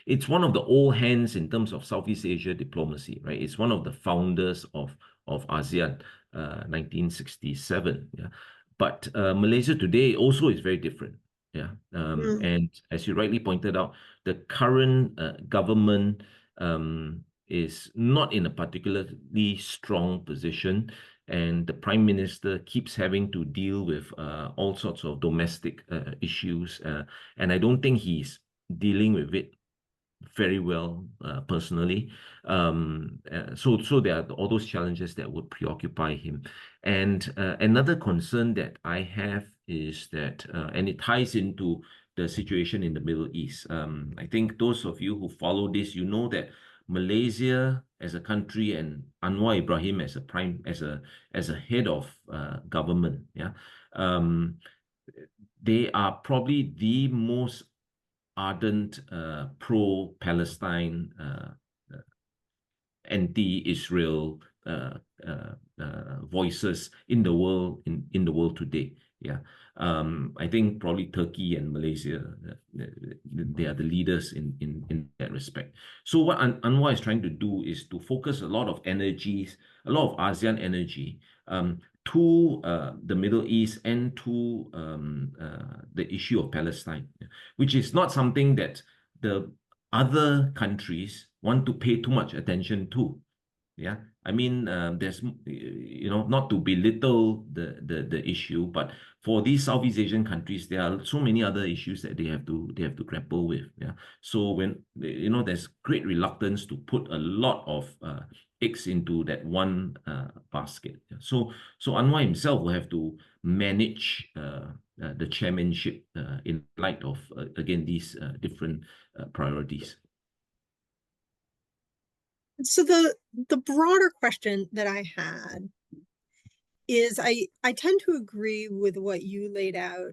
it's one of the old hands in terms of Southeast Asia diplomacy, right? It's one of the founders of ASEAN, 1967. Yeah, but Malaysia today also is very different. Yeah, and as you rightly pointed out, the current government is not in a particularly strong position, and the prime minister keeps having to deal with all sorts of domestic issues, and I don't think he's dealing with it very well personally. So there are all those challenges that would preoccupy him. And another concern that I have is that, and it ties into the situation in the Middle East. I think those of you who follow this, you know that Malaysia as a country and Anwar Ibrahim as a head of government, yeah, they are probably the most ardent pro-Palestine anti-Israel voices in the world today. Yeah, I think probably Turkey and Malaysia, they are the leaders in that respect. So what Anwar is trying to do is to focus a lot of energies, a lot of ASEAN energy, to the Middle East and to the issue of Palestine, which is not something that the other countries want to pay too much attention to. Yeah, I mean, there's, not to belittle the issue, but for these Southeast Asian countries, there are so many other issues that they have to grapple with. Yeah, so when there's great reluctance to put a lot of eggs into that one basket. Yeah. So Anwar himself will have to manage the chairmanship in light of again these different priorities. So the broader question that I had is I tend to agree with what you laid out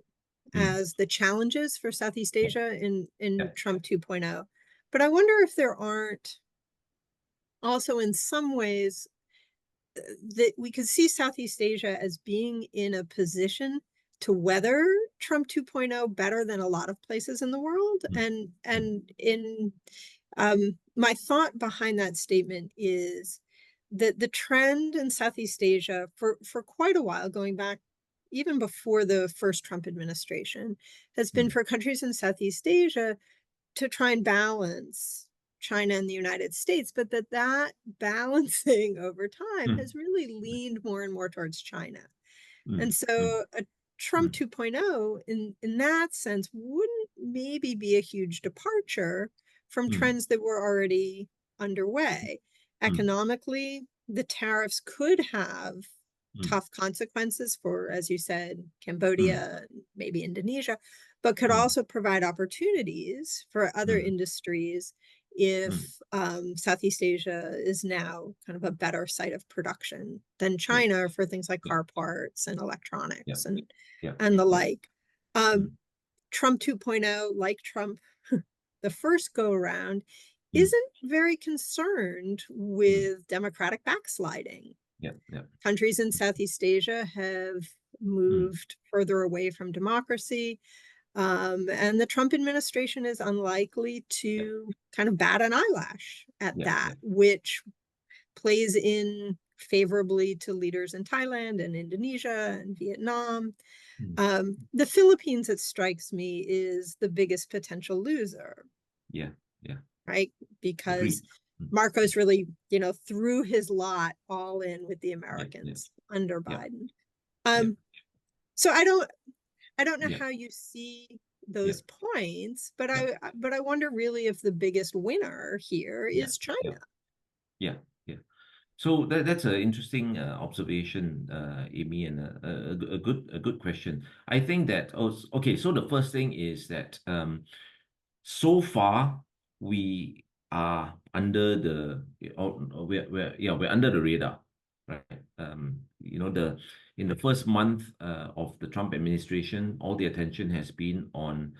as the challenges for Southeast Asia in Yeah. Trump 2.0. But I wonder if there aren't also in some ways that we could see Southeast Asia as being in a position to weather Trump 2.0 better than a lot of places in the world. And in my thought behind that statement is that the trend in Southeast Asia for quite a while, going back even before the first Trump administration, has been for countries in Southeast Asia to try and balance China and the United States, but that balancing over time has really leaned more and more towards China. And so a Trump 2.0 in that sense wouldn't maybe be a huge departure from trends that were already underway. Economically, the tariffs could have tough consequences for, as you said, Cambodia, maybe Indonesia, but could also provide opportunities for other industries if Southeast Asia is now kind of a better site of production than China for things like car parts and electronics and the like. Trump 2.0, like Trump the first go around, isn't very concerned with democratic backsliding. Countries in Southeast Asia have moved further away from democracy. And the Trump administration is unlikely to kind of bat an eyelash at that, which plays in favorably to leaders in Thailand and Indonesia and Vietnam. The Philippines, it strikes me, is the biggest potential loser. Right? Because Marcos really, threw his lot all in with the Americans under Biden. So I don't know how you see those points, but I wonder really if the biggest winner here is China. So that's an interesting observation, Amy, and a good question. I think that okay. So the first thing is that so far we are under we're under the radar, right? In the first month of the Trump administration, all the attention has been on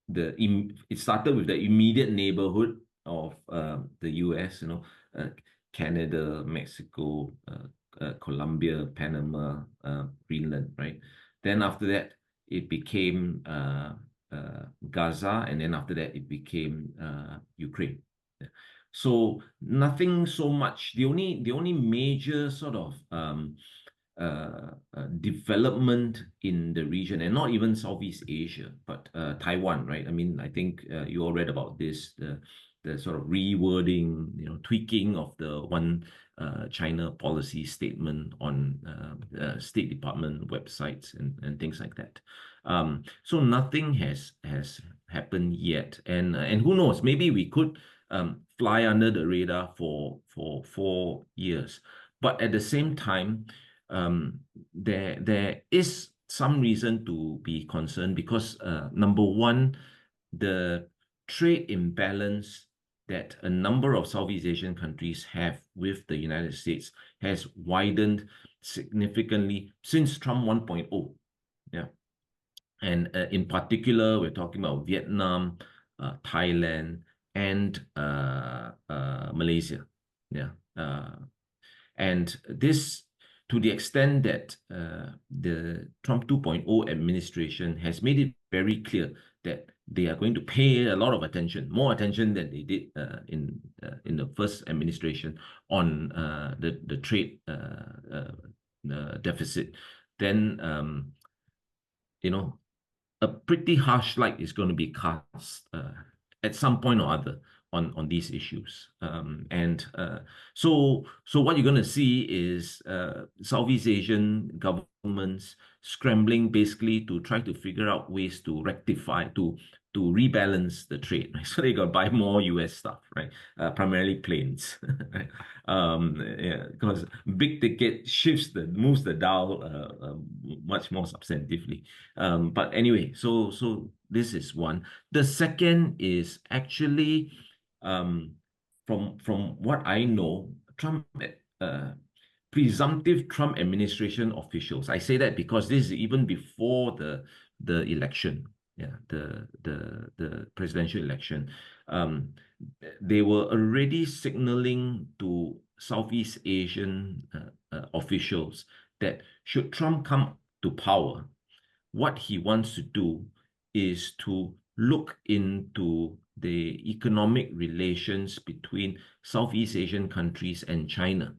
it started with the immediate neighborhood of the US, Canada, Mexico, Colombia, Panama, Greenland, right? Then after that, it became Gaza, and then after that, it became Ukraine. So nothing so much. The only major sort of development in the region, and not even Southeast Asia, but Taiwan, right? I mean, I think you all read about this, the sort of rewording, tweaking of the one China policy statement on State Department websites and things like that. So nothing has happened yet, and who knows? Maybe we could fly under the radar for 4 years, but at the same time, there is some reason to be concerned because number one, the trade imbalance that a number of Southeast Asian countries have with the United States has widened significantly since Trump 1.0. Yeah. And in particular, we're talking about Vietnam, Thailand, and Malaysia. Yeah. And this, to the extent that the Trump 2.0 administration has made it very clear that they are going to pay a lot of attention, more attention than they did in the first administration on the trade deficit, then a pretty harsh light is going to be cast at some point or other on these issues. So what you're going to see is Southeast Asian governments scrambling basically to try to figure out ways to rectify, to rebalance the trade, right? So they got to buy more US stuff, right? Primarily planes, right? Yeah, because big ticket moves the dial much more substantively. But anyway, so this is one. The second is actually, from what I know, Trump presumptive Trump administration officials. I say that because this is even before the election, yeah, the presidential election. They were already signaling to Southeast Asian officials that should Trump come to power, what he wants to do is to look into the economic relations between Southeast Asian countries and China,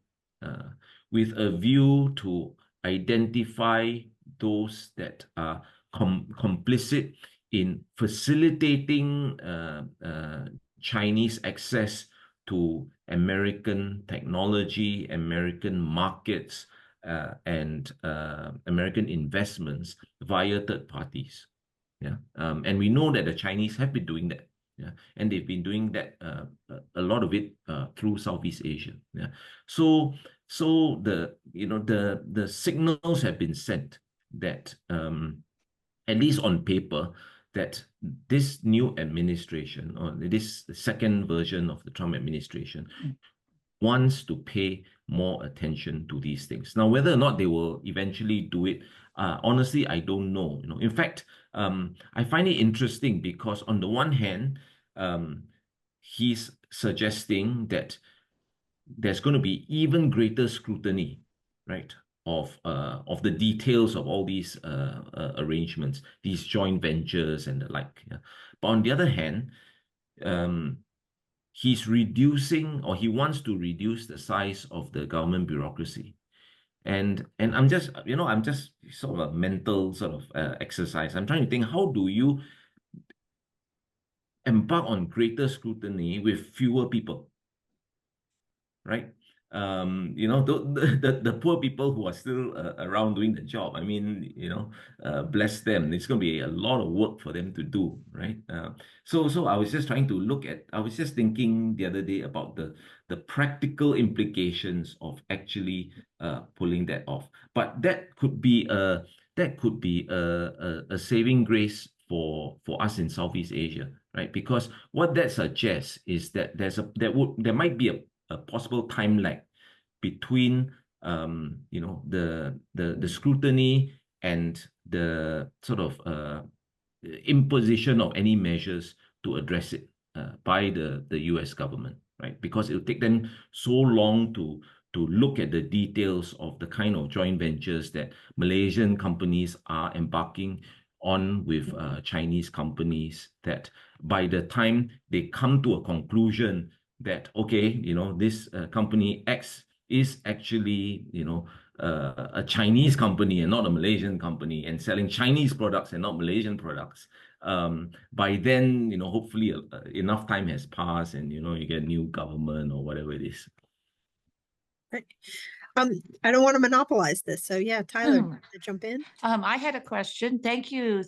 with a view to identify those that are complicit in facilitating Chinese access to American technology, American markets, and American investments via third parties. Yeah, and we know that the Chinese have been doing that. Yeah, and they've been doing that a lot of it through Southeast Asia. Yeah, so the signals have been sent that at least on paper, that this new administration, or this second version of the Trump administration, wants to pay more attention to these things. Now, whether or not they will eventually do it, honestly, I don't know. In fact, I find it interesting because on the one hand, he's suggesting that there's going to be even greater scrutiny, right, of the details of all these arrangements, these joint ventures and the like. Yeah. But on the other hand, he's reducing, or he wants to reduce the size of the government bureaucracy. And I'm just sort of a mental sort of exercise. I'm trying to think, how do you embark on greater scrutiny with fewer people, right? The poor people who are still around doing the job. I mean, bless them. It's going to be a lot of work for them to do, right? So I was just I was just thinking the other day about the practical implications of actually pulling that off. But that could be a saving grace for us in Southeast Asia, right? Because what that suggests is that there might be a possible time lag between the scrutiny and the sort of imposition of any measures to address it by the US government, right? Because it'll take them so long to look at the details of the kind of joint ventures that Malaysian companies are embarking on with Chinese companies, that by the time they come to a conclusion that, okay, this company X is actually, a Chinese company and not a Malaysian company, and selling Chinese products and not Malaysian products. By then, hopefully enough time has passed, and you get a new government or whatever it is. Right. I don't want to monopolize this, so yeah, Tyler, to jump in. I had a question. Thank you.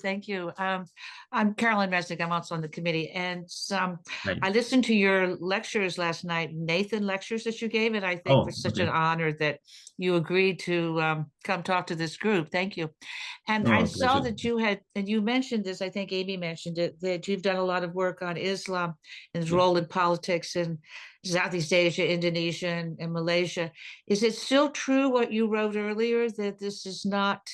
I'm Carolyn Resnick. I'm also on the committee, and Right. I listened to your lectures last night, Nathan lectures that you gave, and I think it's such an honor that you agreed to come talk to this group. Thank you. And I saw that you had, and you mentioned this, I think Amy mentioned it, that you've done a lot of work on Islam and its role in politics in Southeast Asia, Indonesia, and Malaysia. Is it still true what you wrote earlier, that this is not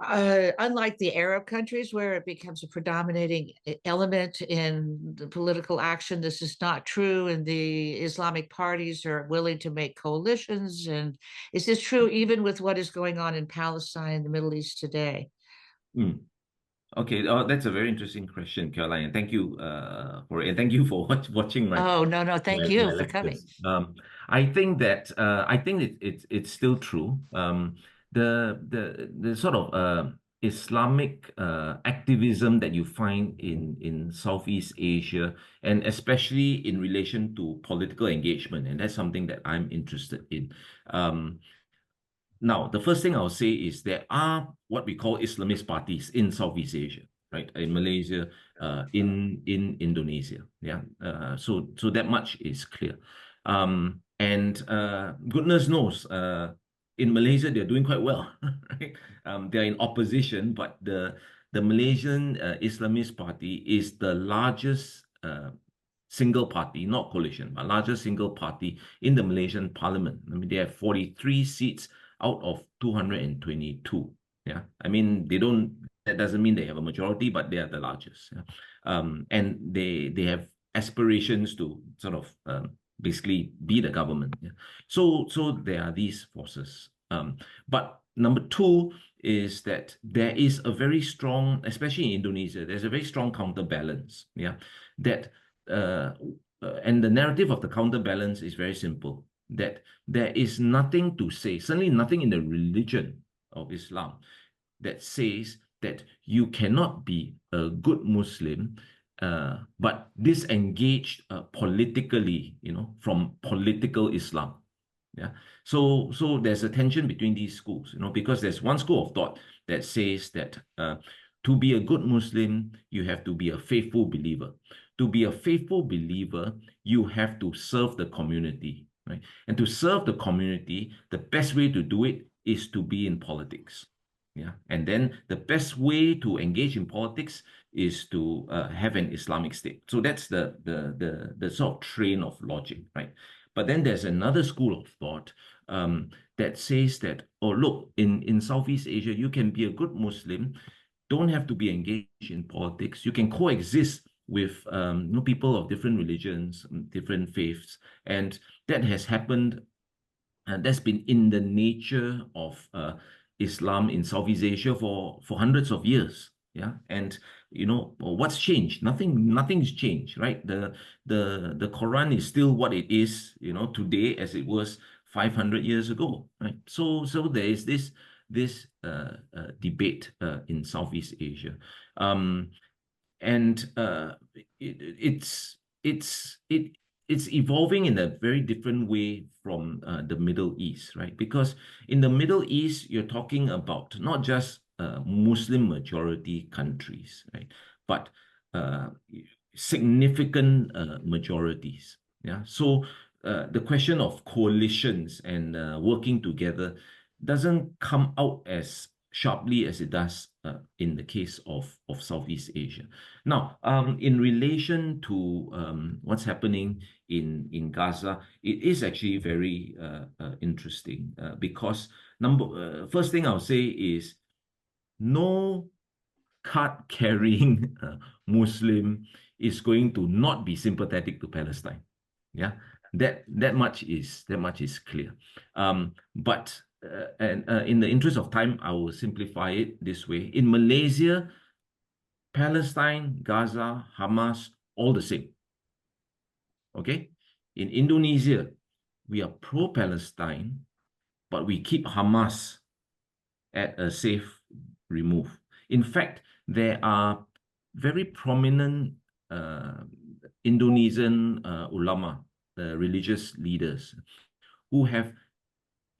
unlike the Arab countries where it becomes a predominating element in the political action, this is not true. And the Islamic parties are willing to make coalitions. And is this true even with what is going on in Palestine and the Middle East today? Mm. Okay, that's a very interesting question, Caroline. And thank you for it. And thank you for watching my Oh, no, thank you for coming. lectures. I think that it's still true. The sort of Islamic activism that you find in Southeast Asia, and especially in relation to political engagement, and that's something that I'm interested in. Now, the first thing I'll say is there are what we call Islamist parties in Southeast Asia, right? In Malaysia, in Indonesia, yeah. So that much is clear. And goodness knows, in Malaysia they're doing quite well, right? They're in opposition, but the Malaysian Islamist Party is the largest single party, not coalition, but largest single party in the Malaysian parliament. I mean, they have 43 seats out of 222. Yeah. I mean, that doesn't mean they have a majority, but they are the largest. Yeah? And they have aspirations to sort of basically be the government. Yeah? So there are these forces. But number two is that there is a very strong, especially in Indonesia, there's a very strong counterbalance. Yeah. That and the narrative of the counterbalance is very simple, that there is nothing to say, certainly nothing in the religion of Islam that says that you cannot be a good Muslim, but disengaged politically, from political Islam. Yeah. So there's a tension between these schools, because there's one school of thought that says that to be a good Muslim, you have to be a faithful believer. To be a faithful believer, you have to serve the community, right? And to serve the community, the best way to do it is to be in politics. Yeah. And then the best way to engage in politics is to have an Islamic state. So that's the sort of train of logic, right? But then there's another school of thought that says that, oh, look, in Southeast Asia, you can be a good Muslim, don't have to be engaged in politics. You can coexist with people of different religions, different faiths, and that has happened. And that's been in the nature of Islam in Southeast Asia for hundreds of years. Yeah, and what's changed? Nothing's changed, right? The Quran is still what it is, today as it was 500 years ago, right? So there is this debate in Southeast Asia, and it's evolving in a very different way from the Middle East, right? Because in the Middle East, you're talking about not just Muslim majority countries, right? But significant majorities. Yeah. So the question of coalitions and working together doesn't come out as sharply as it does in the case of Southeast Asia. Now, in relation to what's happening in Gaza, it is actually very interesting because first thing I'll say is no card-carrying Muslim is going to not be sympathetic to Palestine. Yeah, that much is clear. But in the interest of time, I will simplify it this way. In Malaysia, Palestine, Gaza, Hamas, all the same. Okay? In Indonesia, we are pro-Palestine, but we keep Hamas at a safe remove. In fact, there are very prominent Indonesian ulama, religious leaders, who have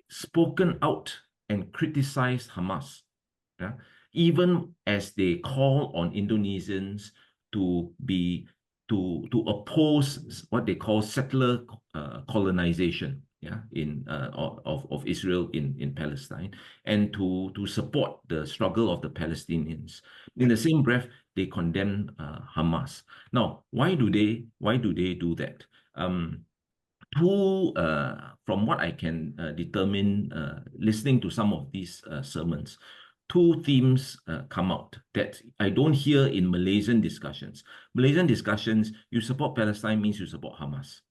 spoken out and criticized Hamas, yeah? Even as they call on Indonesians to oppose what they call settler colonization, yeah, of Israel in Palestine, and to support the struggle of the Palestinians. In the same breath, they condemn Hamas. Now, why do they do that? From what I can determine, listening to some of these sermons, two themes come out that I don't hear in Malaysian discussions. Malaysian discussions, you support Palestine means you support Hamas.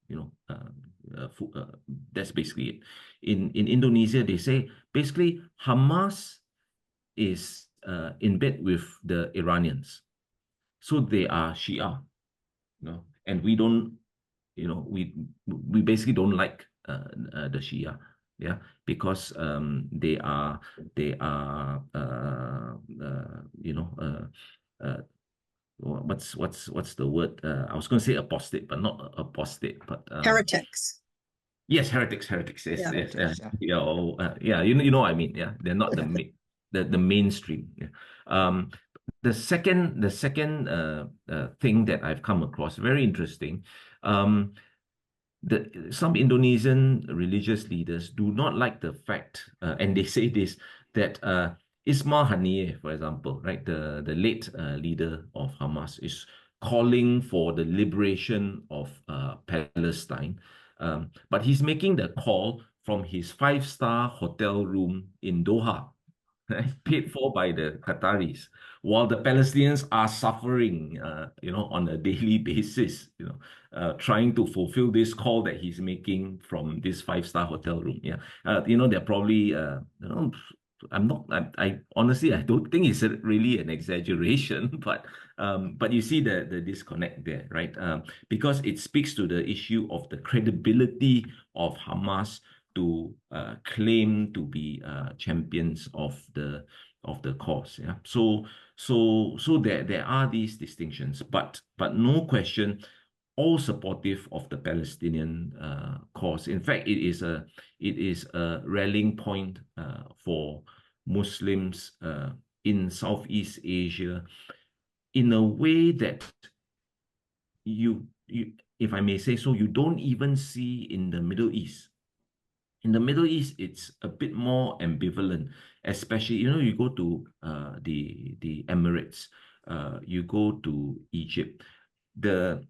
That's basically it. In Indonesia, they say basically Hamas is in bed with the Iranians, so they are Shia, and we don't, we basically don't like the Shia, yeah, because they are what's the word? I was going to say apostate, but not apostate, but heretics. Yes, heretics. Yes, Yeah. yes, yeah. You know what I mean. Yeah, they're not the mainstream. Yeah. The second thing that I've come across, very interesting. Some Indonesian religious leaders do not like the fact, and they say this, that Ismail Haniyeh, for example, right, the late leader of Hamas, is calling for the liberation of Palestine, but he's making the call from his five-star hotel room in Doha, paid for by the Qataris, while the Palestinians are suffering, on a daily basis, trying to fulfill this call that he's making from this five-star hotel room. Yeah, they're probably, I honestly, I don't think it's really an exaggeration, but you see the disconnect there, right? Because it speaks to the issue of the credibility of Hamas to claim to be champions of the cause. Yeah. So there are these distinctions, but no question, all supportive of the Palestinian cause. In fact, it is a rallying point for Muslims in Southeast Asia, in a way that you, if I may say so, you don't even see in the Middle East. In the Middle East, it's a bit more ambivalent, especially, you go to the Emirates, you go to Egypt. The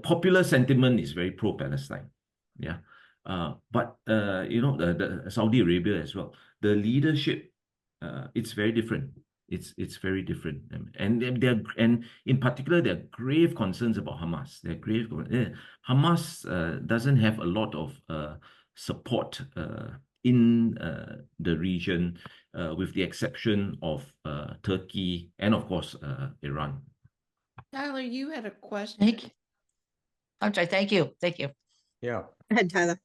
popular sentiment is very pro-Palestine, yeah. But the Saudi Arabia as well. The leadership, it's very different. It's very different, and in particular, there are grave concerns about Hamas. There are grave. Hamas doesn't have a lot of support in the region, with the exception of Turkey and, of course, Iran. Tyler, you had a question. Thank you. I'm sorry. Thank you. Yeah. Go ahead, Tyler.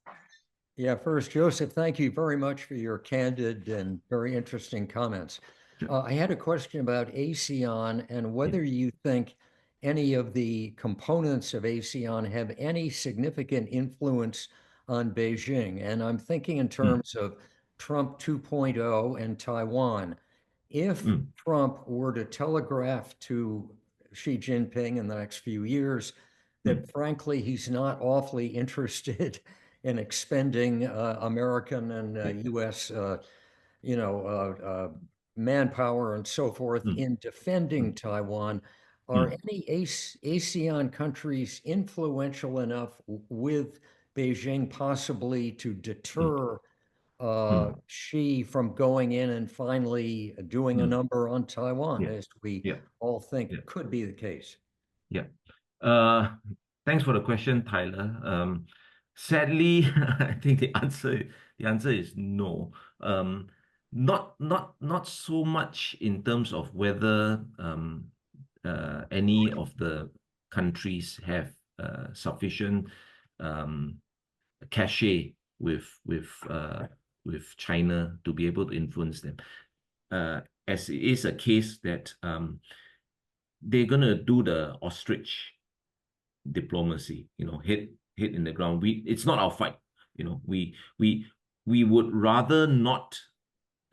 Yeah, first, Joseph, thank you very much for your candid and very interesting comments. I had a question about ASEAN and whether you think any of the components of ASEAN have any significant influence on Beijing. And I'm thinking in terms of Trump 2.0 and Taiwan. If Trump were to telegraph to Xi Jinping in the next few years that frankly, he's not awfully interested in expending American and US, manpower and so forth in defending Taiwan. Are any ASEAN countries influential enough with Beijing possibly to deter Xi from going in and finally doing a number on Taiwan, as we all think could be the case? Yeah. Thanks for the question, Tyler. Sadly, I think the answer is no. Not so much in terms of whether any of the countries have sufficient cachet with China to be able to influence them. As it is a case that they're gonna do the ostrich diplomacy, hit in the ground. It's not our fight. We would rather not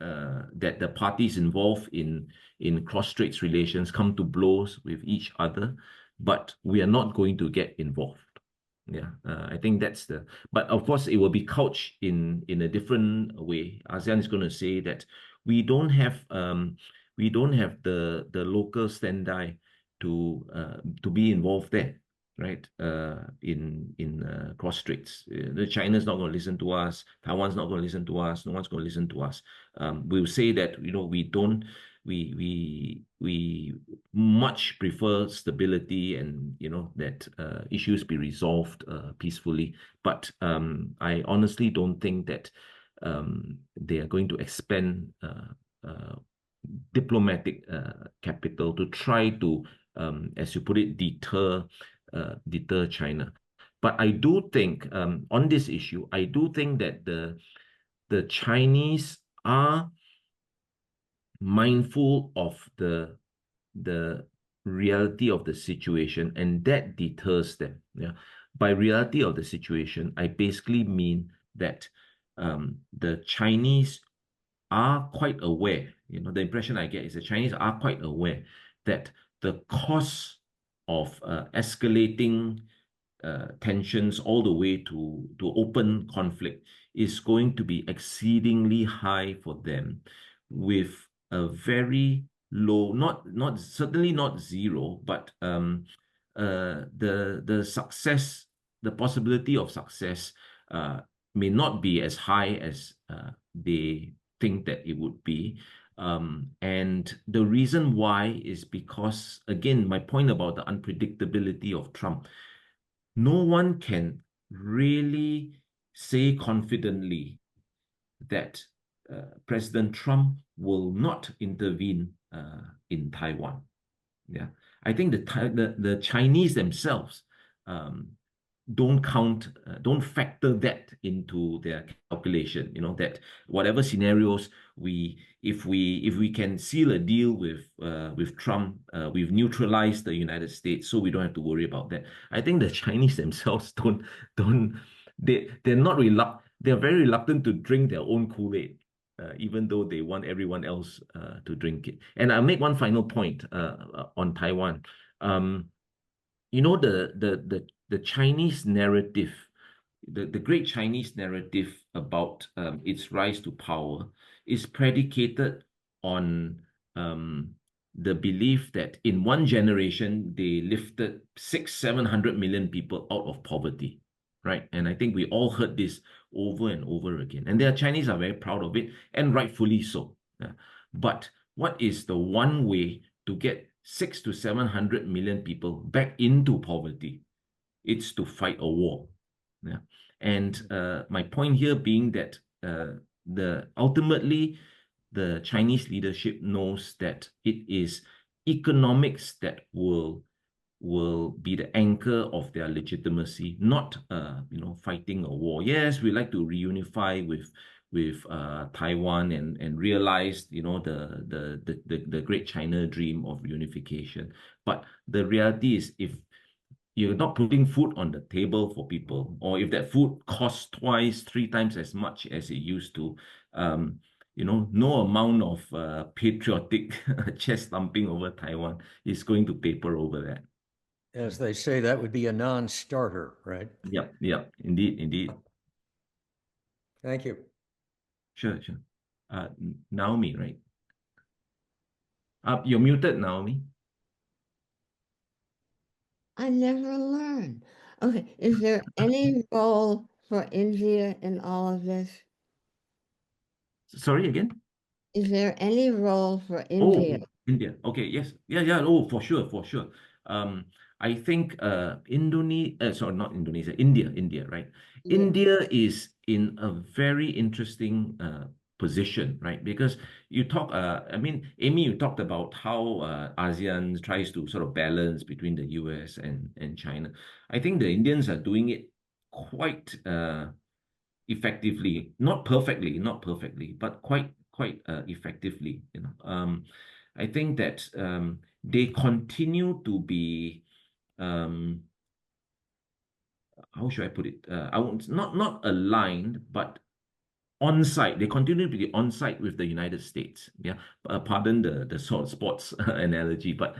that the parties involved in cross-strait relations come to blows with each other, but we are not going to get involved. Yeah, I think that's but of course it will be couched in a different way. ASEAN is going to say that we don't have the local stand-by to be involved there, right? In cross straits, China's not going to listen to us. Taiwan's not going to listen to us. No one's going to listen to us. We'll say that we we much prefer stability and that issues be resolved peacefully. But I honestly don't think that they are going to expend diplomatic capital to try to, as you put it, deter China. But I do think on this issue, I do think that the Chinese are mindful of the reality of the situation, and that deters them. Yeah. By reality of the situation, I basically mean that the Chinese are quite aware. The impression I get is the Chinese are quite aware that the cost of escalating tensions all the way to open conflict is going to be exceedingly high for them, with a very low, not certainly not zero, but the success, the possibility of success may not be as high as they think that it would be. And the reason why is because, again, my point about the unpredictability of Trump, no one can really say confidently that President Trump will not intervene in Taiwan. Yeah, I think the Chinese themselves don't factor that into their calculation. That whatever scenarios if we can seal a deal with Trump, we've neutralized the United States, so we don't have to worry about that. I think the Chinese themselves don't they're not they're very reluctant to drink their own Kool-Aid, even though they want everyone else to drink it. And I'll make one final point on Taiwan. The Chinese narrative, the great Chinese narrative about its rise to power is predicated on the belief that in one generation they lifted 700 million people out of poverty, right? And I think we all heard this over and over again. And the Chinese are very proud of it, and rightfully so. Yeah. But what is the one way to get 700 million people back into poverty? It's to fight a war. Yeah. And my point here being that ultimately the Chinese leadership knows that it is economics that will be the anchor of their legitimacy, not fighting a war. Yes, we like to reunify with Taiwan and realize the great China dream of reunification. But the reality is, if you're not putting food on the table for people, or if that food costs twice, 3 times as much as it used to, no amount of patriotic chest thumping over Taiwan is going to paper over that. As they say, that would be a non-starter, right? Yep, indeed. Thank you. Sure. Naomi, right? You're muted, Naomi. I never learned. Okay, is there any role for India in all of this? Sorry, again? Is there any role for India? Oh, India. Okay, yes. Yeah. Oh, for sure. I think sorry, not Indonesia, India, right? Yeah. India is in a very interesting position, right? Because you talk, Amy, you talked about how ASEAN tries to sort of balance between the US and China. I think the Indians are doing it quite effectively, not perfectly, but quite effectively. I think that they continue to be, how should I put it? I won't not aligned, but on site. They continue to be on site with the United States. Yeah, pardon the sort of sports analogy, but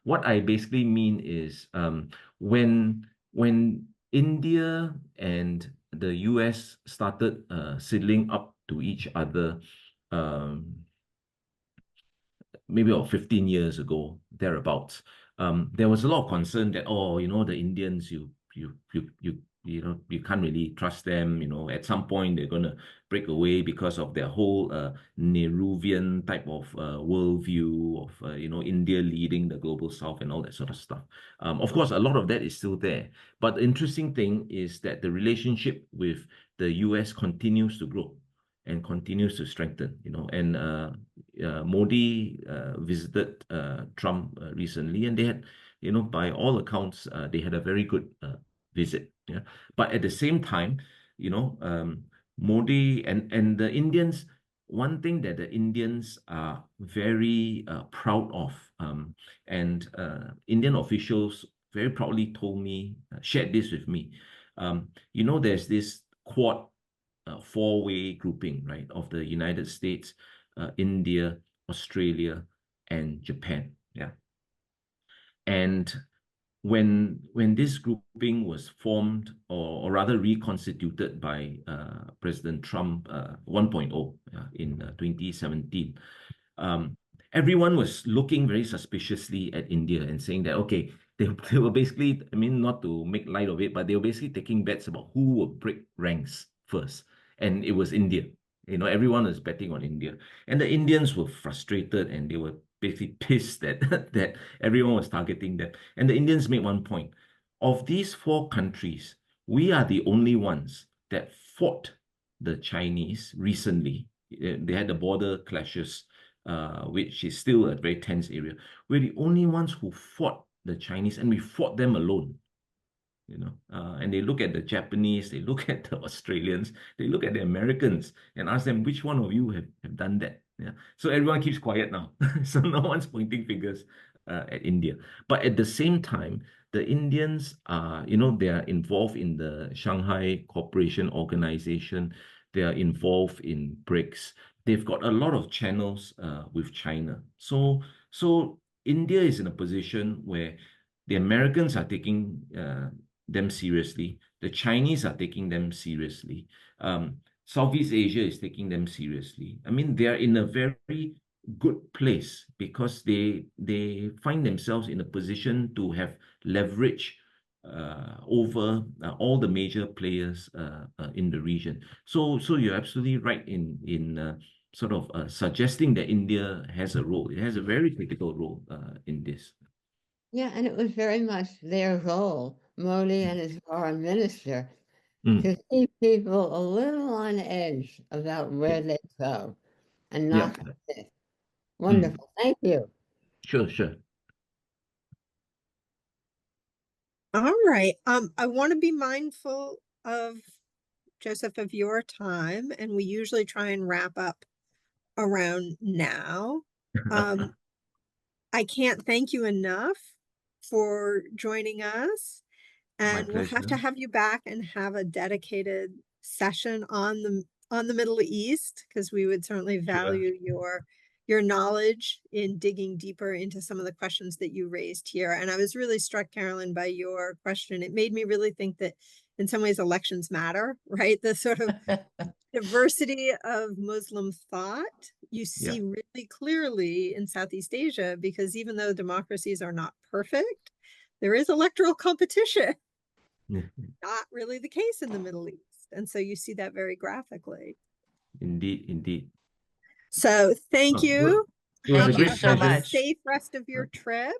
what I basically mean is when India and the US started sidling up to each other, um, maybe about 15 years ago, thereabouts, there was a lot of concern that, the Indians, you you can't really trust them. At some point they're going to break away because of their whole Nehruvian type of worldview of India leading the global south and all that sort of stuff. Of course, a lot of that is still there. But the interesting thing is that the relationship with the US continues to grow and continues to strengthen. And Modi visited Trump recently, and they had, by all accounts, they had a very good visit. Yeah. But at the same time, Modi and the Indians, one thing that the Indians are very proud of, and Indian officials very proudly told me, shared this with me. There's this quad four-way grouping, right, of the United States, India, Australia, and Japan. Yeah. And when this grouping was formed, or rather reconstituted by President Trump 1.0 in 2017, everyone was looking very suspiciously at India and saying that, okay, they were basically, I mean, not to make light of it, but they were basically taking bets about who would break ranks first. And it was India. Everyone was betting on India. And the Indians were frustrated, and they were basically pissed that that everyone was targeting them. And the Indians made one point. Of these four countries, we are the only ones that fought the Chinese recently. They had the border clashes, which is still a very tense area. We're the only ones who fought the Chinese, and we fought them alone. And they look at the Japanese, they look at the Australians, they look at the Americans and ask them, which one of you have done that? Yeah. So everyone keeps quiet now. So no one's pointing fingers at India. But at the same time, the Indians are, they are involved in the Shanghai Cooperation Organization. They are involved in BRICS. They've got a lot of channels with China. So India is in a position where the Americans are taking them seriously. The Chinese are taking them seriously. Southeast Asia is taking them seriously. I mean, they are in a very good place because they find themselves in a position to have leverage over all the major players in the region. So you're absolutely right in sort of suggesting that India has a role. It has a very critical role in this. Yeah, and it was very much their role, Modi and his foreign minister, to keep people a little on edge about where they go and Yeah. not sit. Wonderful. Thank you. Sure. All right. I want to be mindful of, Joseph, of your time, and we usually try and wrap up around now. I can't thank you enough for joining us, My and we'll have to pleasure. have you back and have a dedicated session on the Middle East, because we would certainly value your knowledge in digging deeper into some of the questions that you raised here. And I was really struck, Carolyn, by your question. It made me really think that in some ways elections matter, right? The sort of diversity of Muslim thought you see really clearly in Southeast Asia, because even though democracies are not perfect, there is electoral competition. Not really the case in the Middle East. And so you see that very graphically. Indeed. So thank you. It was a Thank you great so pleasure. much. Safe rest of your trip.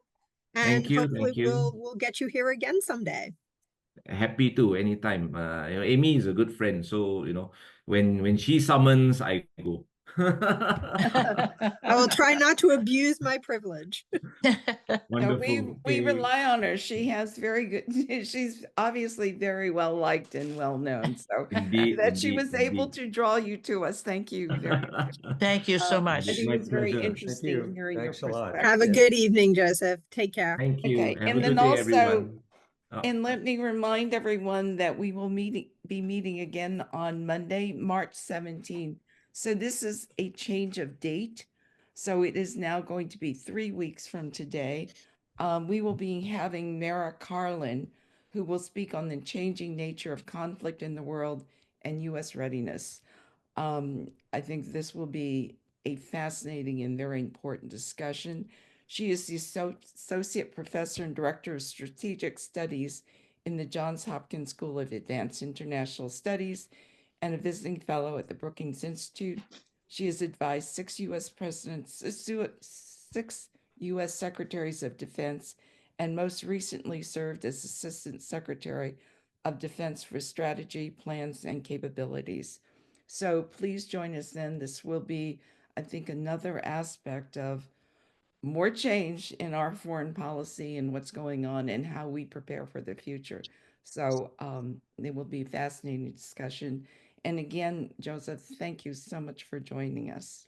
And Thank you. hopefully we'll get you here again someday. Happy to anytime. Amy is a good friend, so when she summons, I go. I will try not to abuse my privilege. No, Wonderful. we Okay. rely on her. She has very good, she's obviously very well liked and well known. So that she was able to draw you to us. Thank you very much. Thank you so I much. think My it was very pleasure. Thank interesting you. hearing Thanks a your lot. perspective. Have a good evening, Joseph. Take care. Thank you. Okay, Have and a then good day, also, everyone. and let me remind everyone that we will be meeting again on Monday, March 17th. So this is a change of date. So it is now going to be 3 weeks from today. We will be having Mara Carlin, who will speak on the changing nature of conflict in the world and U.S. readiness. I think this will be a fascinating and very important discussion. She is the Associate Professor and Director of Strategic Studies in the Johns Hopkins School of Advanced International Studies and a visiting fellow at the Brookings Institute. She has advised six U.S. presidents, six U.S. secretaries of defense, and most recently served as Assistant Secretary of Defense for Strategy, Plans, and Capabilities. So please join us then. This will be, I think, another aspect of more change in our foreign policy and what's going on and how we prepare for the future. So it will be a fascinating discussion. And again, Joseph, thank you so much for joining us.